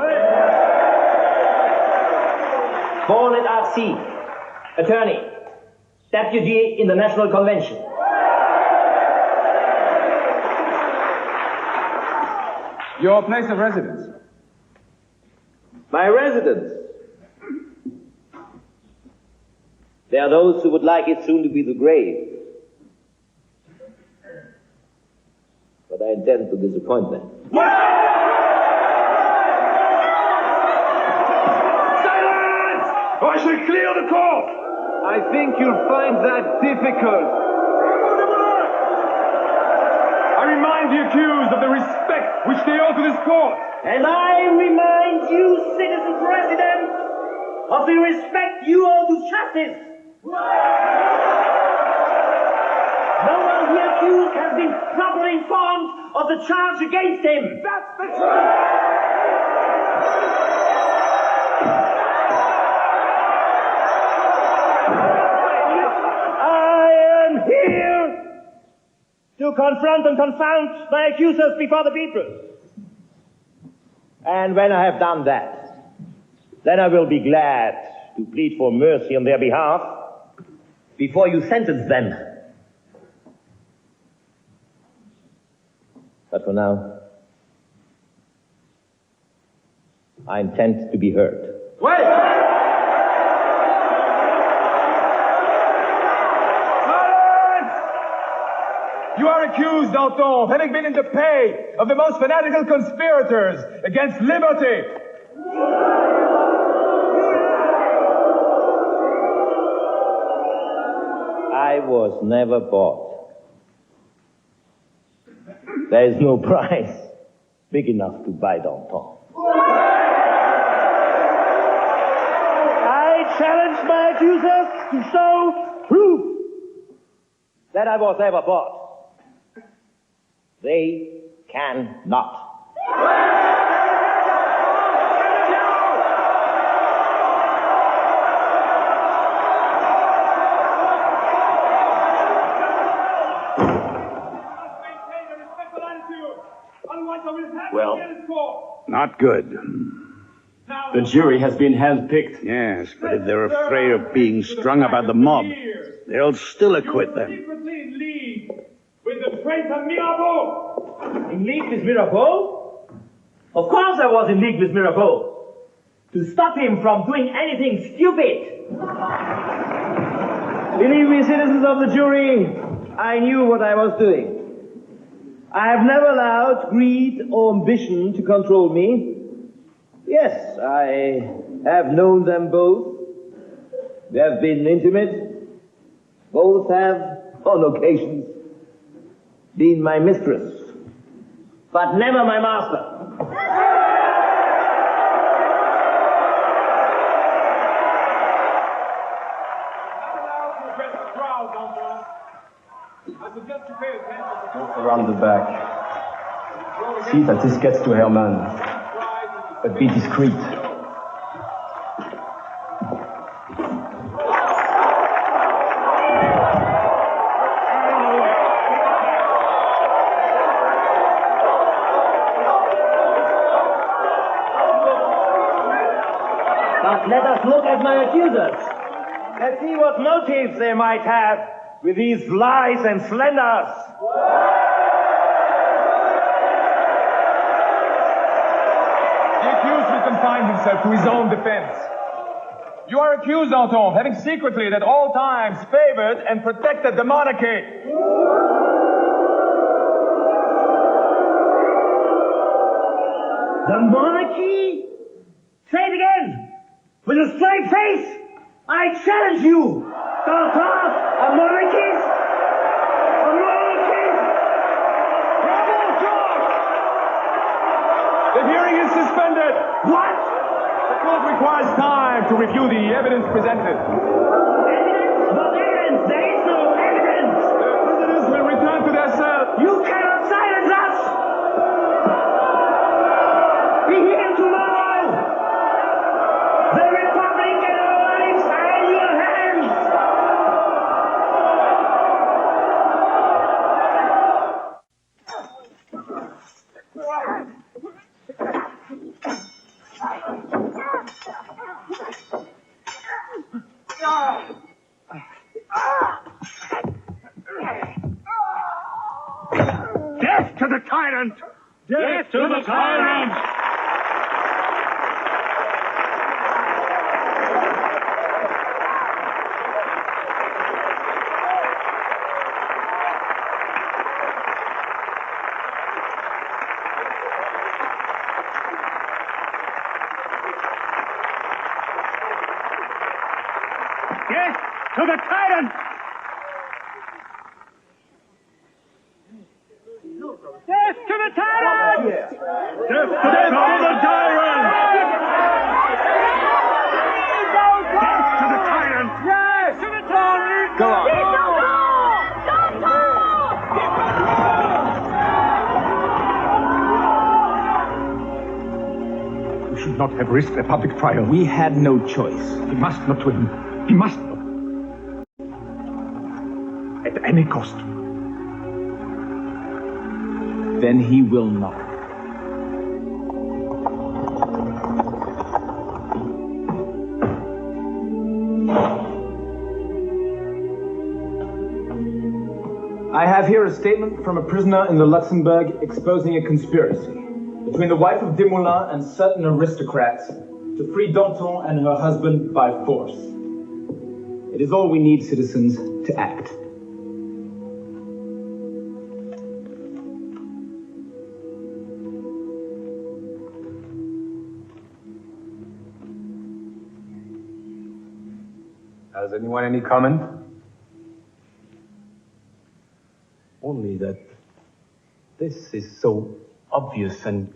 Born at C. Attorney. Deputy in the National Convention. Your place of residence? My residence. There are those who would like it soon to be the grave. But I intend to disappoint them. Silence! Or I shall clear the court! I think you'll find that difficult. I remind the accused of the respect which they owe to this court. And I remind you, citizen president, of the respect you owe to justice. No one here accused has been properly informed of the charge against him. That's the truth! I am here to confront and confound my accusers before the people. And when I have done that, then I will be glad to plead for mercy on their behalf before you sentence them. But for now, I intend to be heard. Wait! Silence! You are accused, Danton, of having been in the pay of the most fanatical conspirators against liberty. I was never bought. There is no price big enough to buy Danton. I challenge my accusers to show proof that I was ever bought. They cannot. Well, not good. The jury has been handpicked. Yes, but if they're afraid of being strung up by the mob, they'll still acquit them. In league with the traitor Mirabeau. In league with Mirabeau? Of course I was in league with Mirabeau. To stop him from doing anything stupid. Believe me, citizens of the jury, I knew what I was doing. I have never allowed greed or ambition to control me. Yes, I have known them both. We have been intimate. Both have, on occasions, been my mistress, but never my master. Look around the back. See that this gets to Herman. But be discreet. But let us look at my accusers. Let's see what motives they might have with these lies and slanders. The accused will confine himself to his own defense. You are accused, Danton, of having secretly and at all times favored and protected the monarchy. The monarchy? Say it again! With a straight face! I challenge you! Danton, a monarchist? A monarchist? Bravo, George! The hearing is suspended. What? The court requires time to review the evidence presented. Evidence? What evidence? There is no evidence! The prisoners will return to their cells. You cannot silence us! Be here tomorrow! The Republic and our lives are in your hands! Death to the tyrant! Death to the tyrant! Death to the tyrant! Death to the tyrant! Death to the tyrant! Death to the tyrant! Yes! To the tyrant! Go on. You should not have risked a public trial. We had no choice. He must not win. He must not. At any cost. Then he will not. I have here a statement from a prisoner in the Luxembourg exposing a conspiracy between the wife of Desmoulins and certain aristocrats to free Danton and her husband by force. It is all we need, citizens, to act. Has anyone any comment? Only that this is so obvious and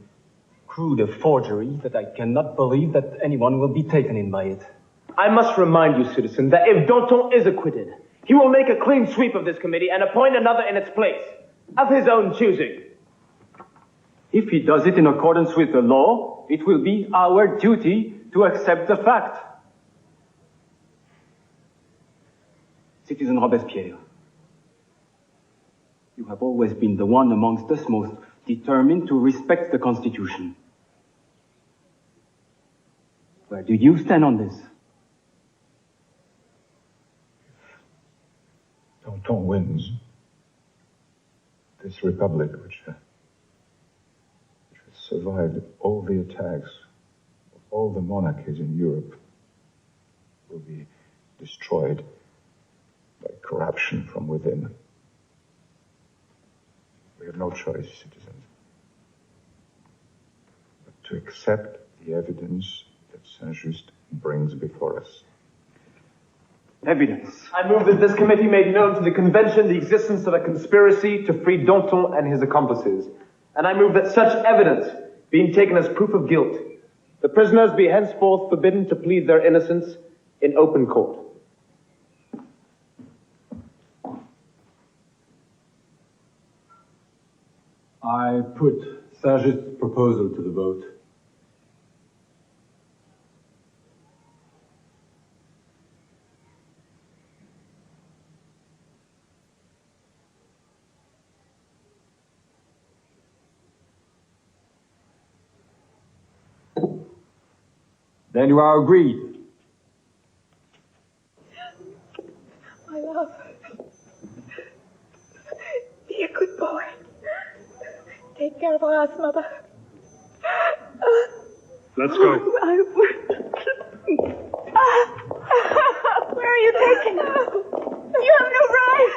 crude a forgery that I cannot believe that anyone will be taken in by it. I must remind you, citizen, that if Danton is acquitted, he will make a clean sweep of this committee and appoint another in its place, of his own choosing. If he does it in accordance with the law, it will be our duty to accept the fact. Citizen Robespierre, you have always been the one amongst us most determined to respect the Constitution. Where do you stand on this? Danton wins. This republic, which has survived all the attacks of all the monarchies in Europe, will be destroyed by corruption from within. We have no choice, citizens, but to accept the evidence that Saint-Just brings before us. Evidence. I move that this committee make known to the convention the existence of a conspiracy to free Danton and his accomplices. And I move that such evidence, being taken as proof of guilt, the prisoners be henceforth forbidden to plead their innocence in open court. I put Saint-Just's proposal to the vote. Then you are agreed. My love. Be a good boy. Take care of us, Mother. Let's go. Where are you taking her? You have no right.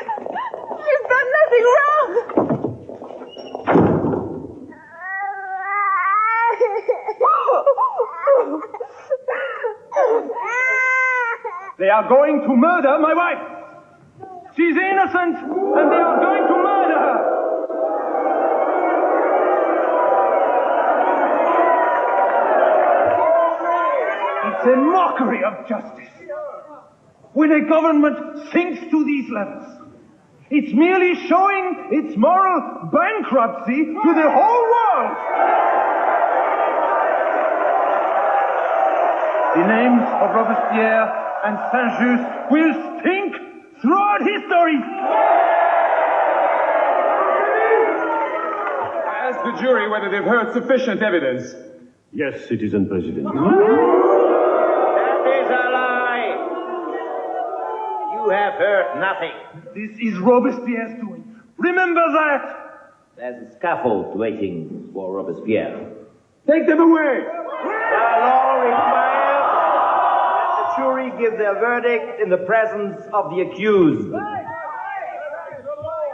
She's done nothing wrong. They are going to murder my wife. She's innocent, and they are going to murder her. It's a mockery of justice. When a government sinks to these levels, it's merely showing its moral bankruptcy to the whole world. The names of Robespierre and Saint-Just will stink throughout history. I ask the jury whether they've heard sufficient evidence. Yes, Citizen President. That is a lie. have heard nothing. This is Robespierre's doing. Remember that! There's a scaffold waiting for Robespierre. Take them away! The law requires that the jury give their verdict in the presence of the accused.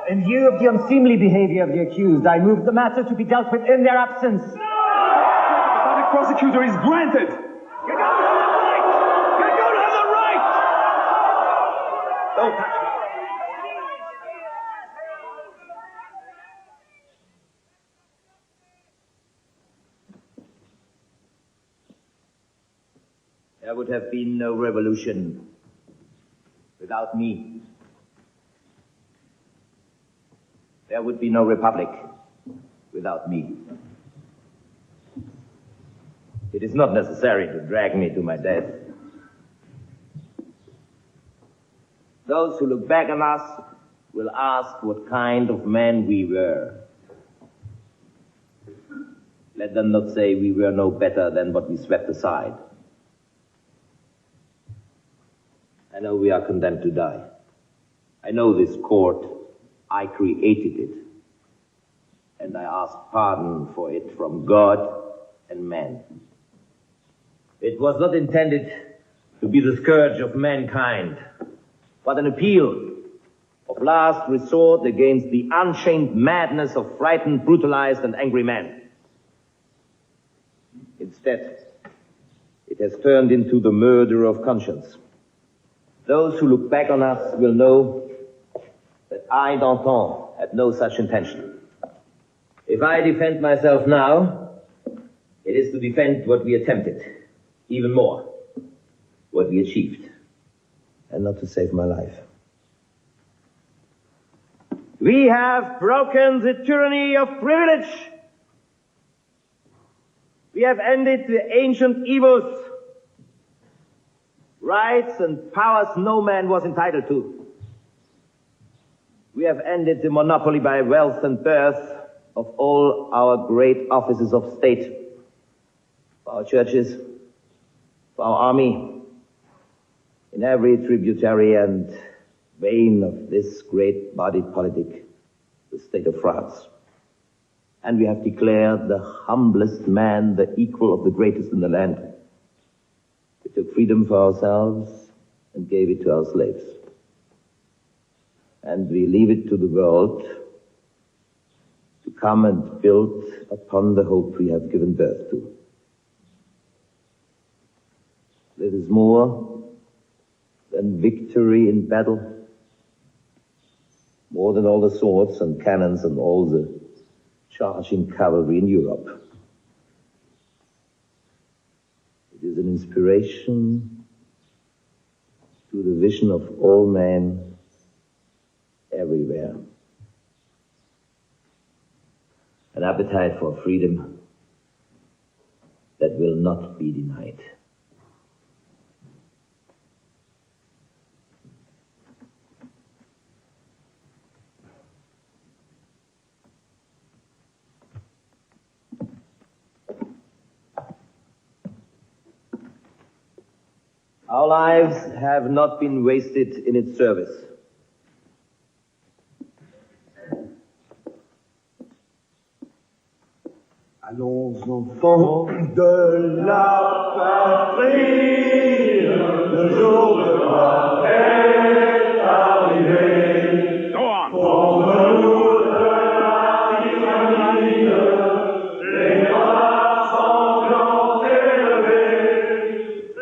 In view of the unseemly behavior of the accused, I move the matter to be dealt with in their absence. The public prosecutor is granted! You don't have the right! You don't have the right! Don't touch me. There would have been no revolution without me. There would be no republic without me. It is not necessary to drag me to my death. Those who look back on us will ask what kind of men we were. Let them not say we were no better than what we swept aside. I know we are condemned to die. I know this court. I created it. And I ask pardon for it from God and man. It was not intended to be the scourge of mankind, but an appeal of last resort against the unchained madness of frightened, brutalized, and angry men. Instead, it has turned into the murder of conscience. Those who look back on us will know that I, Danton, had no such intention. If I defend myself now, it is to defend what we attempted, even more, what we achieved, and not to save my life. We have broken the tyranny of privilege. We have ended the ancient evils, rights and powers no man was entitled to. We have ended the monopoly by wealth and birth of all our great offices of state, for our churches, for our army, in every tributary and vein of this great body politic, the state of France. And we have declared the humblest man the equal of the greatest in the land. We took freedom for ourselves and gave it to our slaves. And we leave it to the world to come and build upon the hope we have given birth to. This is more than victory in battle, more than all the swords and cannons and all the charging cavalry in Europe. It is an inspiration to the vision of all men everywhere. An appetite for freedom that will not be denied. Our lives have not been wasted in its service. Allons enfants de la patrie, le jour de gloire est arrivé. Forme-nous de la tyrannie, l'étendard sanglant élevé,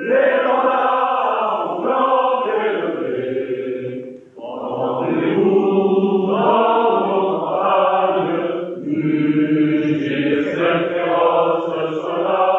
l'étendard sanglant élevé. Rendez-vous dans nos campagnes, jugez cette féroce soldat.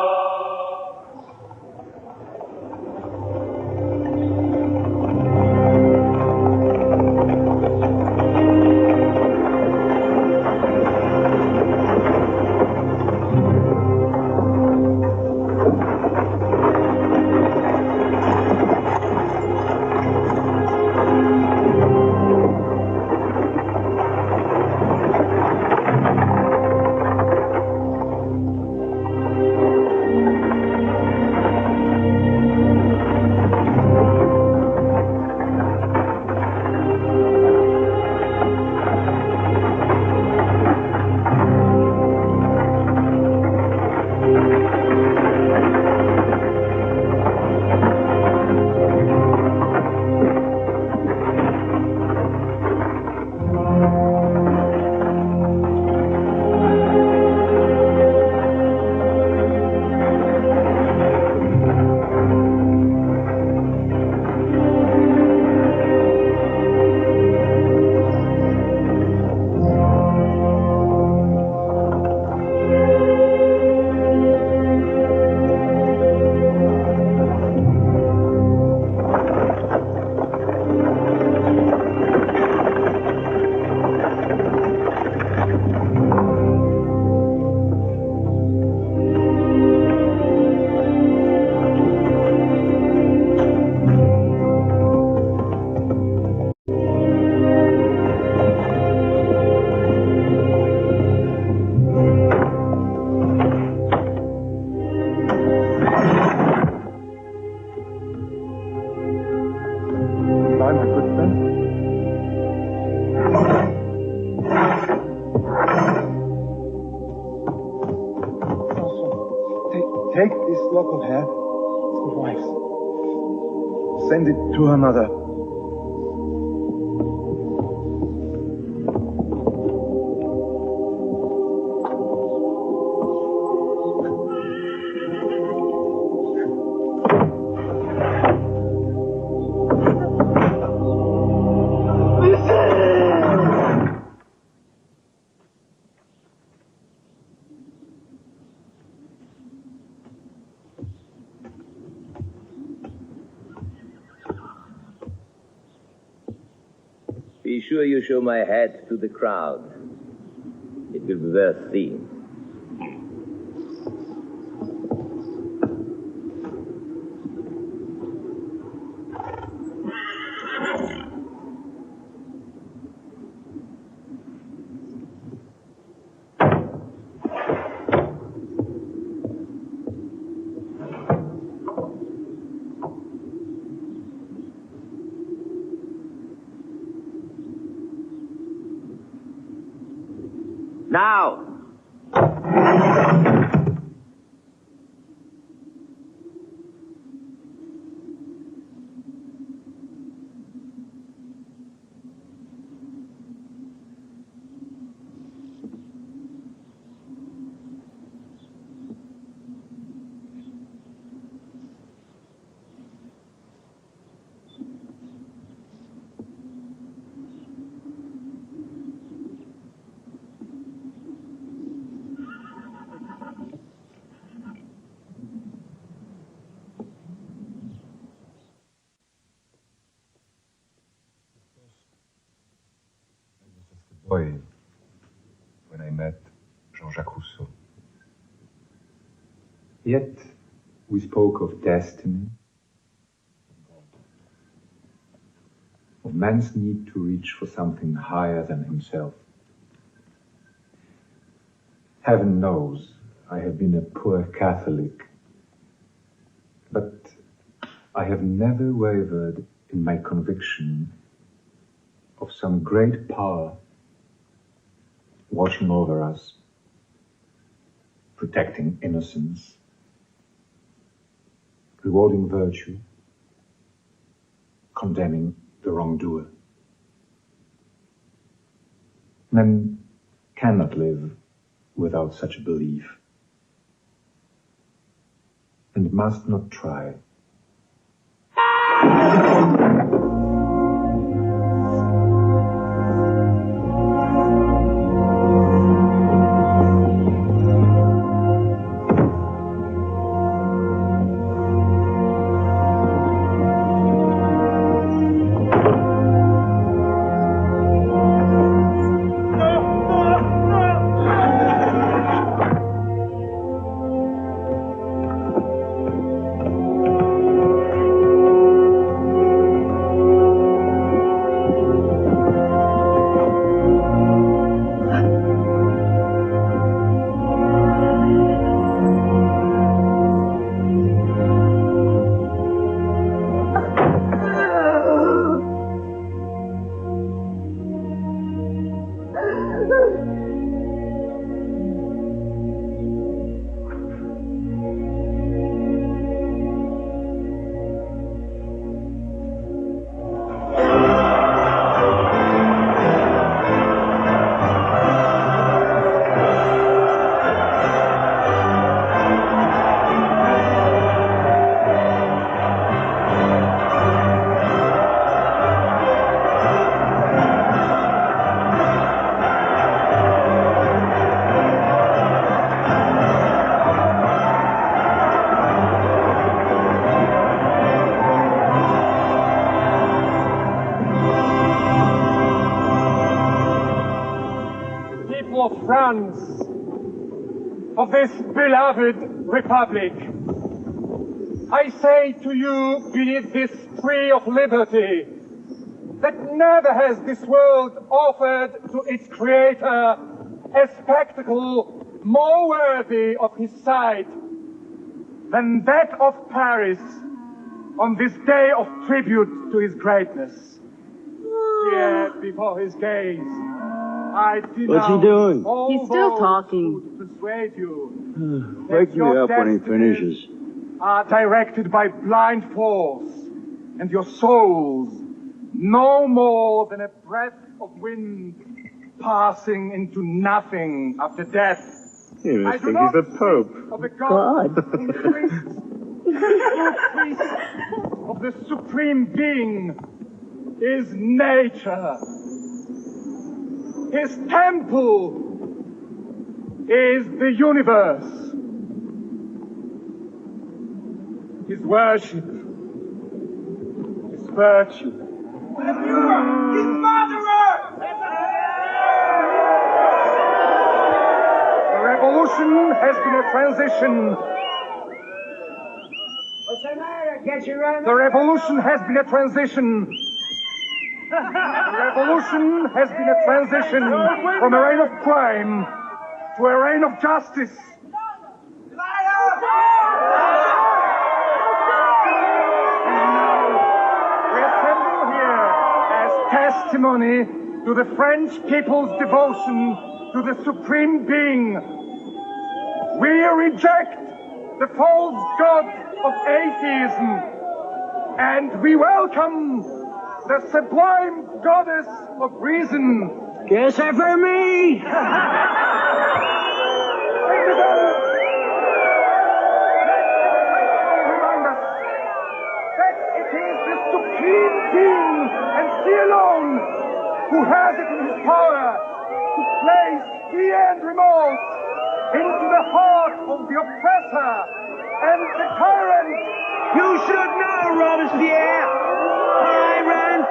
lock of hair is the wife's. Send it to her mother. Be sure you show my hat to the crowd. It will be worth seeing. Now! Boy, when I met Jean-Jacques Rousseau. Yet we spoke of destiny, of man's need to reach for something higher than himself. Heaven knows I have been a poor Catholic, but I have never wavered in my conviction of some great power watching over us, protecting innocence, rewarding virtue, condemning the wrongdoer. Men cannot live without such a belief, and must not try. France, of this beloved republic. I say to you, beneath this tree of liberty, that never has this world offered to its creator a spectacle more worthy of his sight than that of Paris on this day of tribute to his greatness. Here, before his gaze, I What's he doing? He's still talking. To persuade you Wake me up when he finishes. are directed by blind force, and your souls no more than a breath of wind passing into nothing after death. You I must do think not he's a pope. of a God, whom the priest of the Supreme Being is nature. His temple is the universe. His worship, his virtue. His murderer! The revolution has been a transition. What's the matter? Get your own... The revolution has been a transition. The revolution has been a transition from a reign of crime to a reign of justice. We assemble here as testimony to the French people's devotion to the Supreme Being. We reject the false god of atheism, and we welcome the sublime goddess of reason. Kiss her for me! Remind us that it is the Supreme Being, and He alone, who has it in His power to place fear and remorse into the heart of the oppressor and the tyrant. You should know, Robespierre! Tyrant!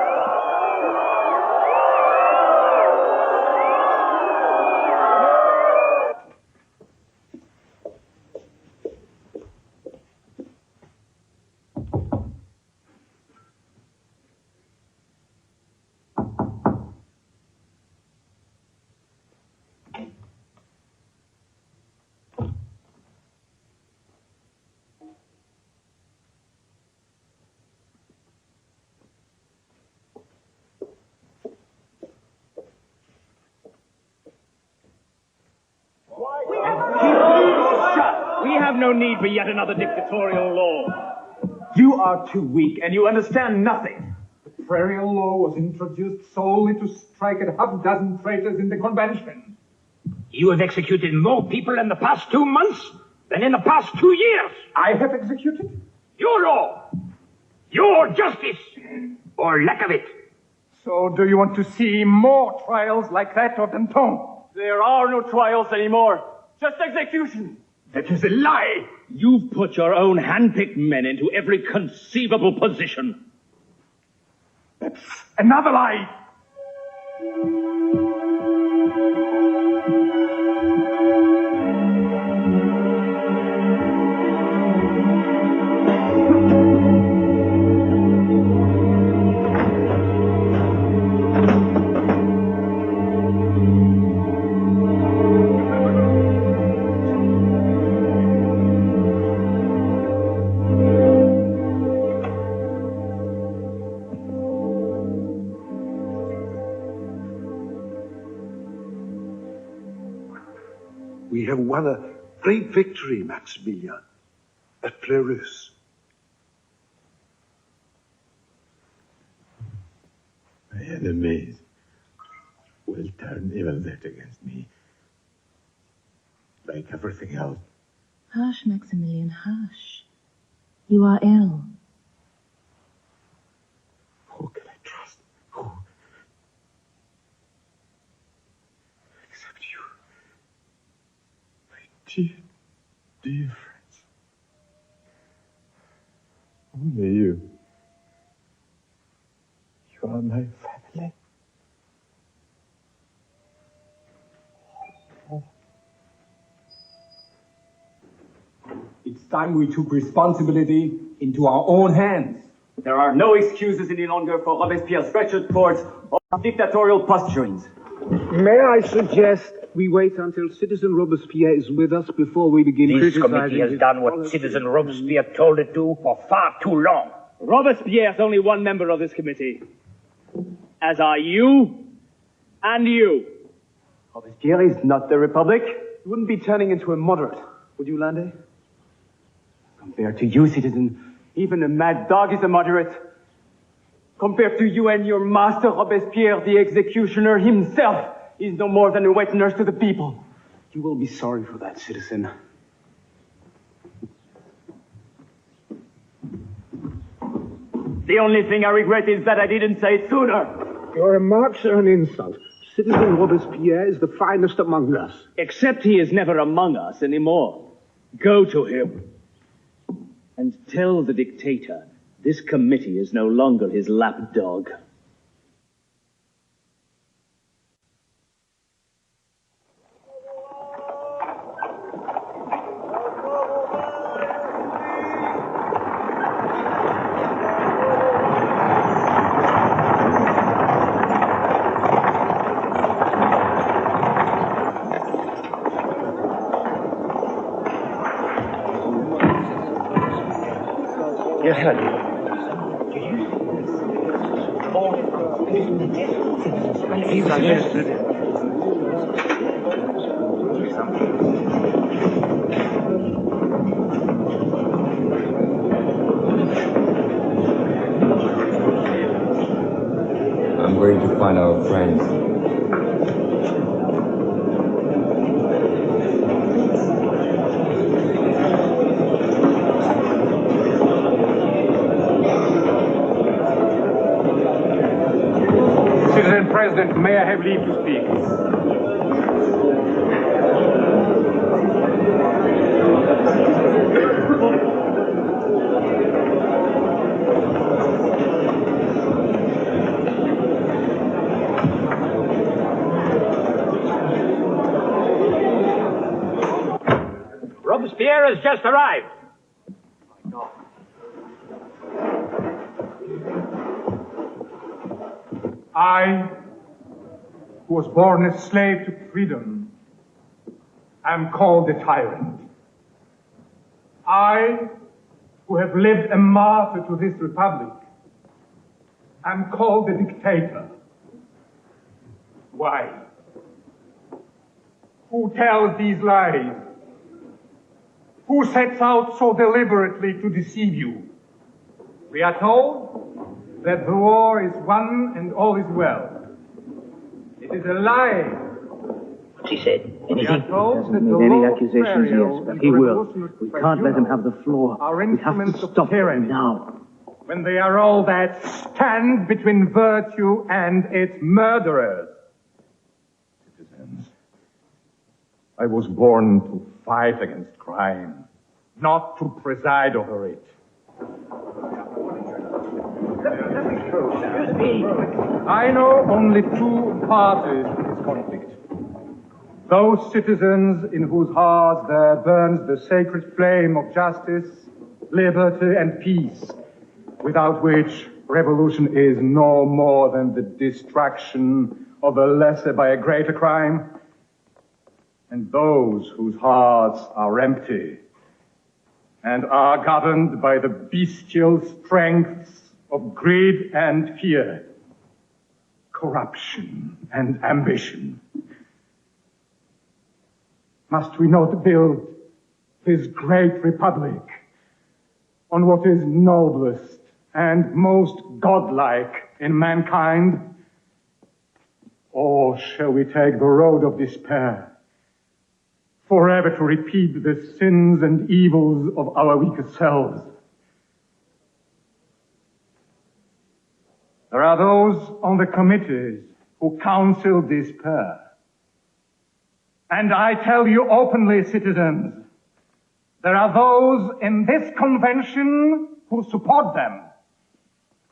We have no need for yet another dictatorial law. You are too weak, and you understand nothing. The prairial law was introduced solely to strike at half a dozen traitors in the convention. You have executed more people in the past 2 months than in the past 2 years. I have executed? Your law. Your justice. Or lack of it. So do you want to see more trials like that of Danton? There are no trials anymore. Just execution. That is a lie. You've put your own hand-picked men into every conceivable position. That's another lie. We have won a great victory, Maximilian, at Fleurus. My enemies will turn evil debt against me, like everything else. Hush, Maximilian, hush. You are ill. Who can I trust? Who? Except you. My dear, dear friends. Only you. You are my family. It's time we took responsibility into our own hands. There are no excuses any longer for Robespierre's wretched courts or dictatorial posturings. May I suggest we wait until Citizen Robespierre is with us before we begin This criticizing committee has his done what policy? Citizen Robespierre told it to for far too long. Robespierre is only one member of this committee, as are you and you. Robespierre is not the Republic. You wouldn't be turning into a moderate, would you, Landais? Compared to you, citizen, even a mad dog is a moderate. Compared to you and your master, Robespierre, the executioner himself is no more than a wet nurse to the people. You will be sorry for that, citizen. The only thing I regret is that I didn't say it sooner. Your remarks are an insult. Citizen Robespierre is the finest among us. Except he is never among us anymore. Go to him and tell the dictator this committee is no longer his lapdog. I'm going to find our friends. Citizen President, may I have leave to speak? Robespierre has just arrived. I, who was born a slave to freedom, am called a tyrant. I, who have lived a martyr to this republic, am called a dictator. Why? Who tells these lies? Who sets out so deliberately to deceive you? We are told that the war is won and all is well. It is a lie. What's he said? We are told that the Any law accusations, yes, but he will. We can't let him have the floor. We have to stop him now. When they are all that stand between virtue and its murderers. Citizens, I was born to fight against crime, not to preside over it. I know only two parties to this conflict. Those citizens in whose hearts there burns the sacred flame of justice, liberty, and peace, without which revolution is no more than the destruction of a lesser by a greater crime, and those whose hearts are empty and are governed by the bestial strengths of greed and fear, corruption and ambition. Must we not build this great republic on what is noblest and most godlike in mankind? Or shall we take the road of despair, forever to repeat the sins and evils of our weaker selves? There are those on the committees who counsel despair. And I tell you openly, citizens, there are those in this convention who support them.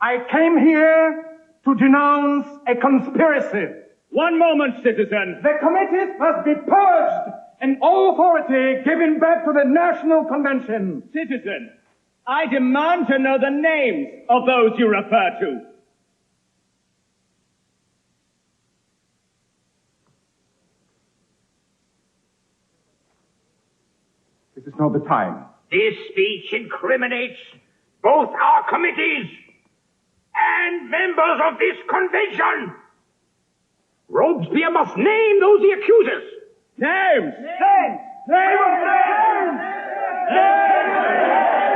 I came here to denounce a conspiracy. One moment, citizen. The committees must be purged and all authority given back to the National Convention. Citizen, I demand to know the names of those you refer to. This is not the time. This speech incriminates both our committees and members of this convention. Robespierre must name those he accuses. Names! Names! Names! Names!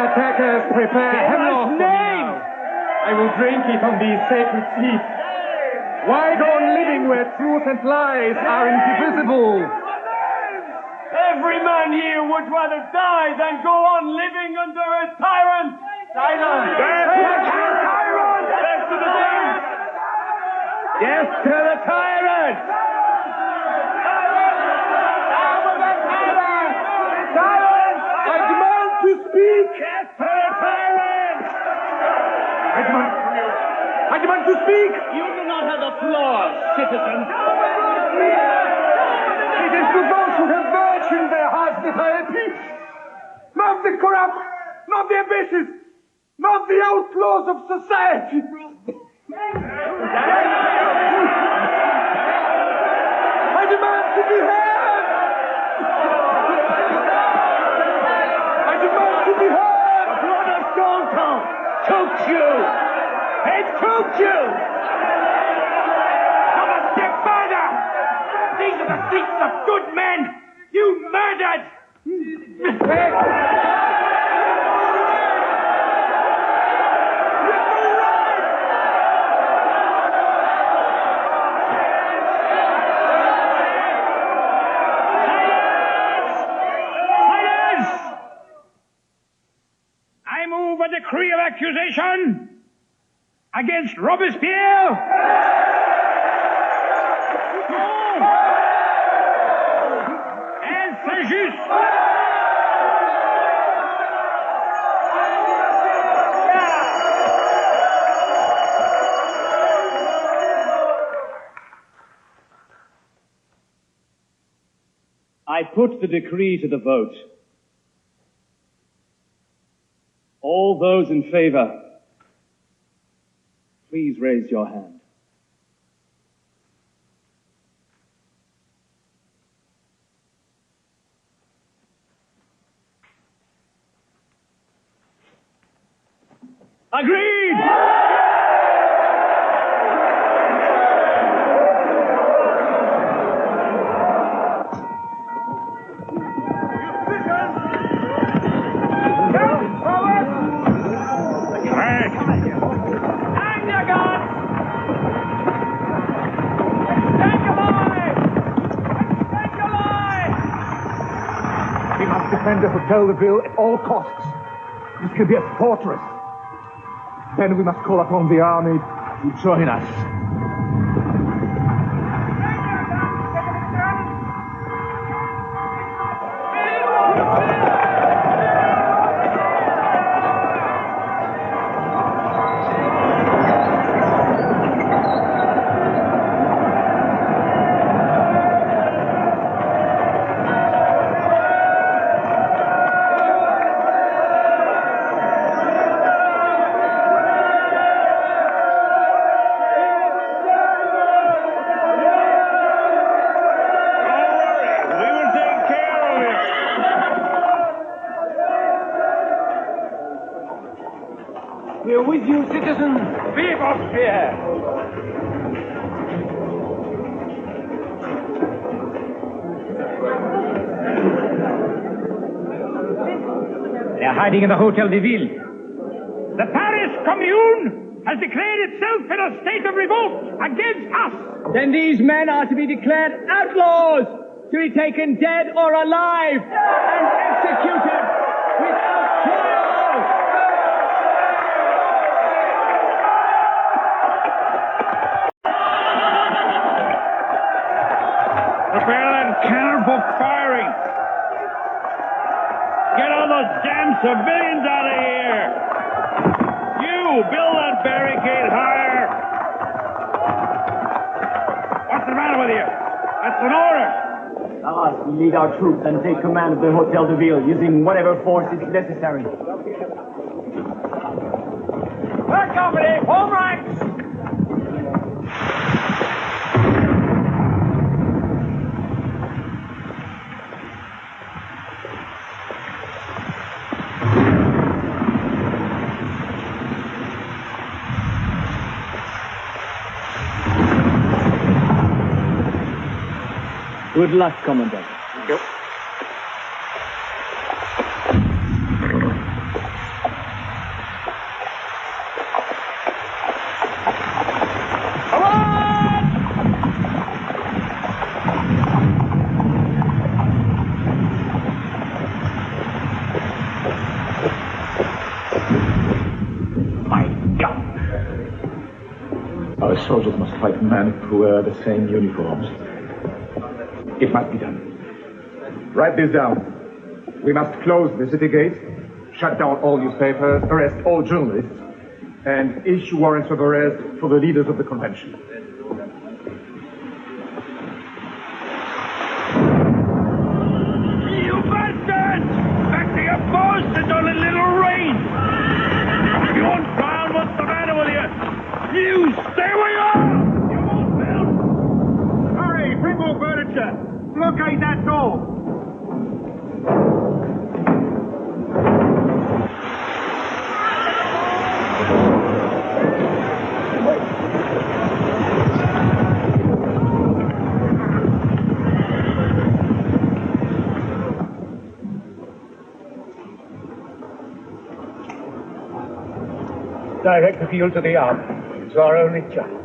attackers prepare hemlock for me now. I will drink it on these sacred seats. Why go on living where truth and lies are indivisible? Every man here would rather die than go on living under a tyrant! Silence! Death to the tyrant! Death to the tyrant! Death to the tyrant! Silence! I demand to speak! Death to the tyrant! I demand to speak! You do not have the floor, citizen. It is to those who have virtue in their hearts that I appeal. Not the corrupt, not the ambitious, not the outlaws of society. I demand to be heard. I demand to be heard. The blood of Danton took you. It took you. Not a step further. These are the seats of good men. You murdered. I move a decree of accusation against Robespierre. And Saint-Just. I put the decree to the vote. All those in favor, please raise your hand. Agreed! Defend the Hotel de Ville at all costs. This can be a fortress. Then we must call upon the army to join us. We're with you, citizen. Vive Robespierre! They're hiding in the Hotel de Ville. The Paris Commune has declared itself in a state of revolt against us. Then these men are to be declared outlaws, to be taken dead or alive, and executed without trial. Prepare that cannon for firing. Get all those damn civilians out of here. You, build that barricade higher. What's the matter with you? That's an order. Us, we lead our troops and take command of the Hotel de Ville, using whatever force is necessary. Back, company! Home ranks! Good luck, Commandant. Yep. My God! Our soldiers must fight men who wear the same uniforms. It must be done. Write this down. We must close the city gates, shut down all newspapers, arrest all journalists, and issue warrants of arrest for the leaders of the convention. You bastards! Back to your posts and on a little rain! You won't found what's the matter with you? You stay where you are! You won't build! Hurry, bring more furniture! Blockade that door! Direct appeal to the army. It's our only chance.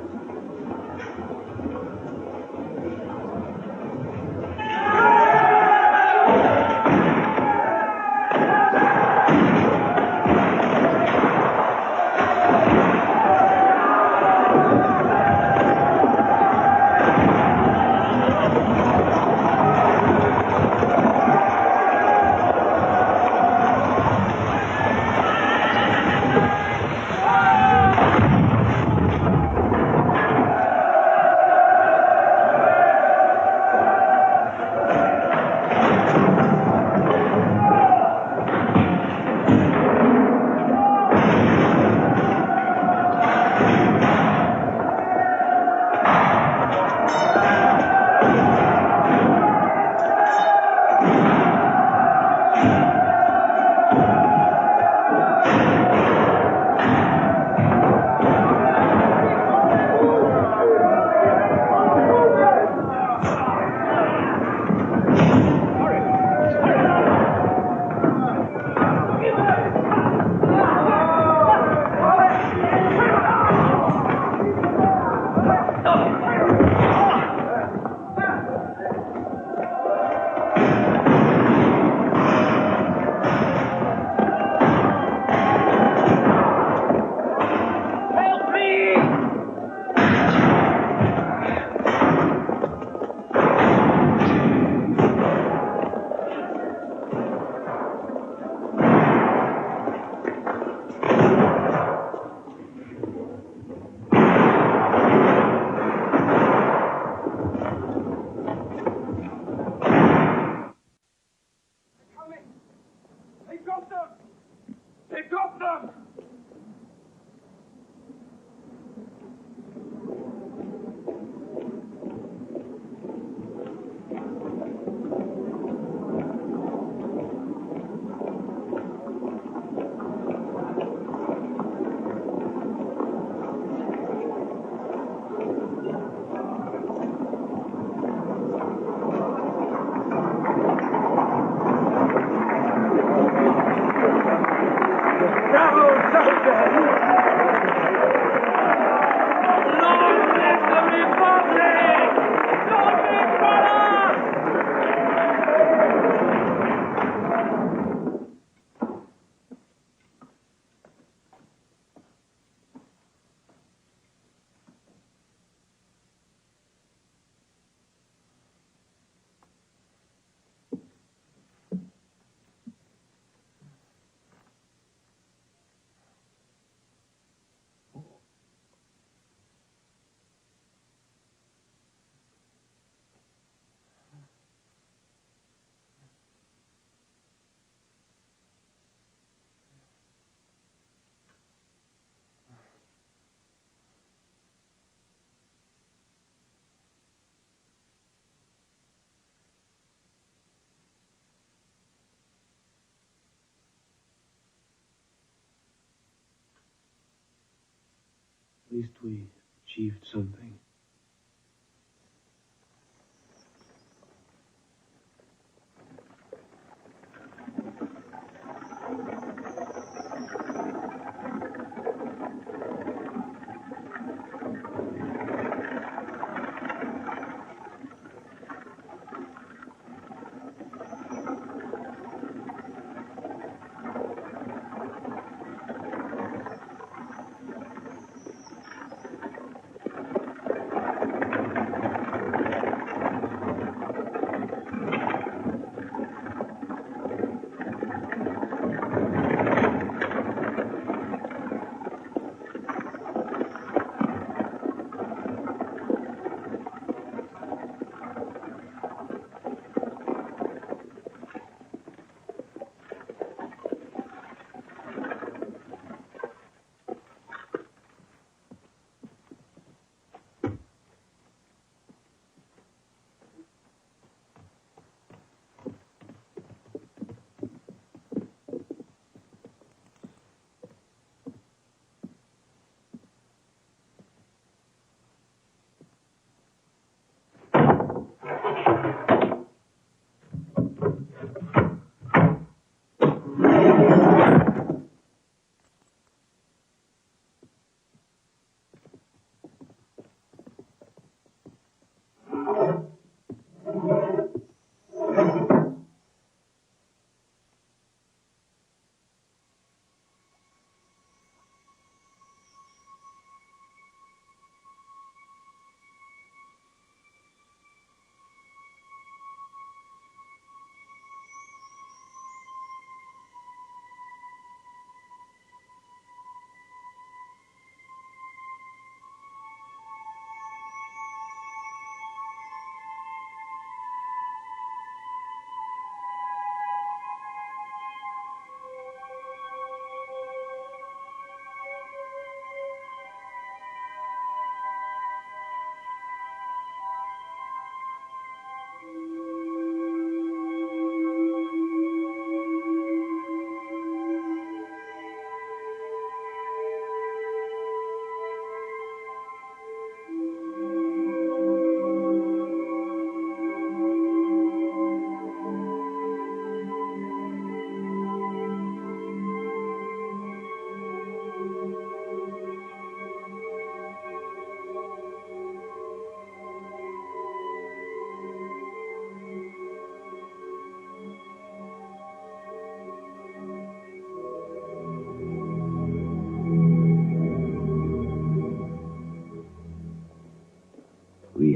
At least we achieved something.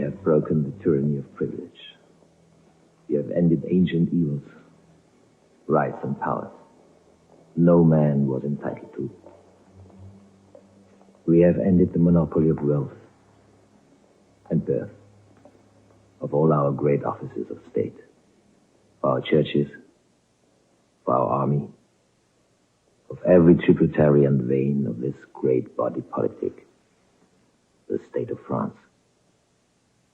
have broken the tyranny of privilege. We have ended ancient evils, rights and powers no man was entitled to. We have ended the monopoly of wealth and birth, of all our great offices of state, for our churches, for our army, of every tributary and vein of this great body politic, the state of France.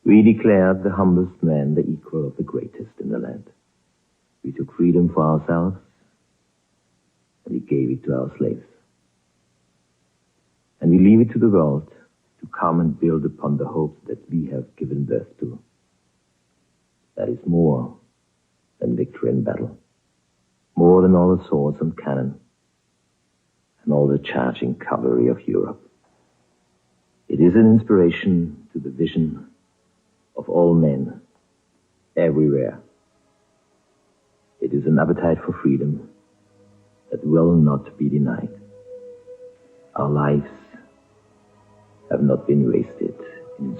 We declared the humblest man the equal of the greatest in the land. We took freedom for ourselves, and we gave it to our slaves. And we leave it to the world to come and build upon the hopes that we have given birth to. That is more than victory in battle, more than all the swords and cannon, and all the charging cavalry of Europe. It is an inspiration to the vision of all men, everywhere. It is an appetite for freedom that will not be denied. Our lives have not been wasted in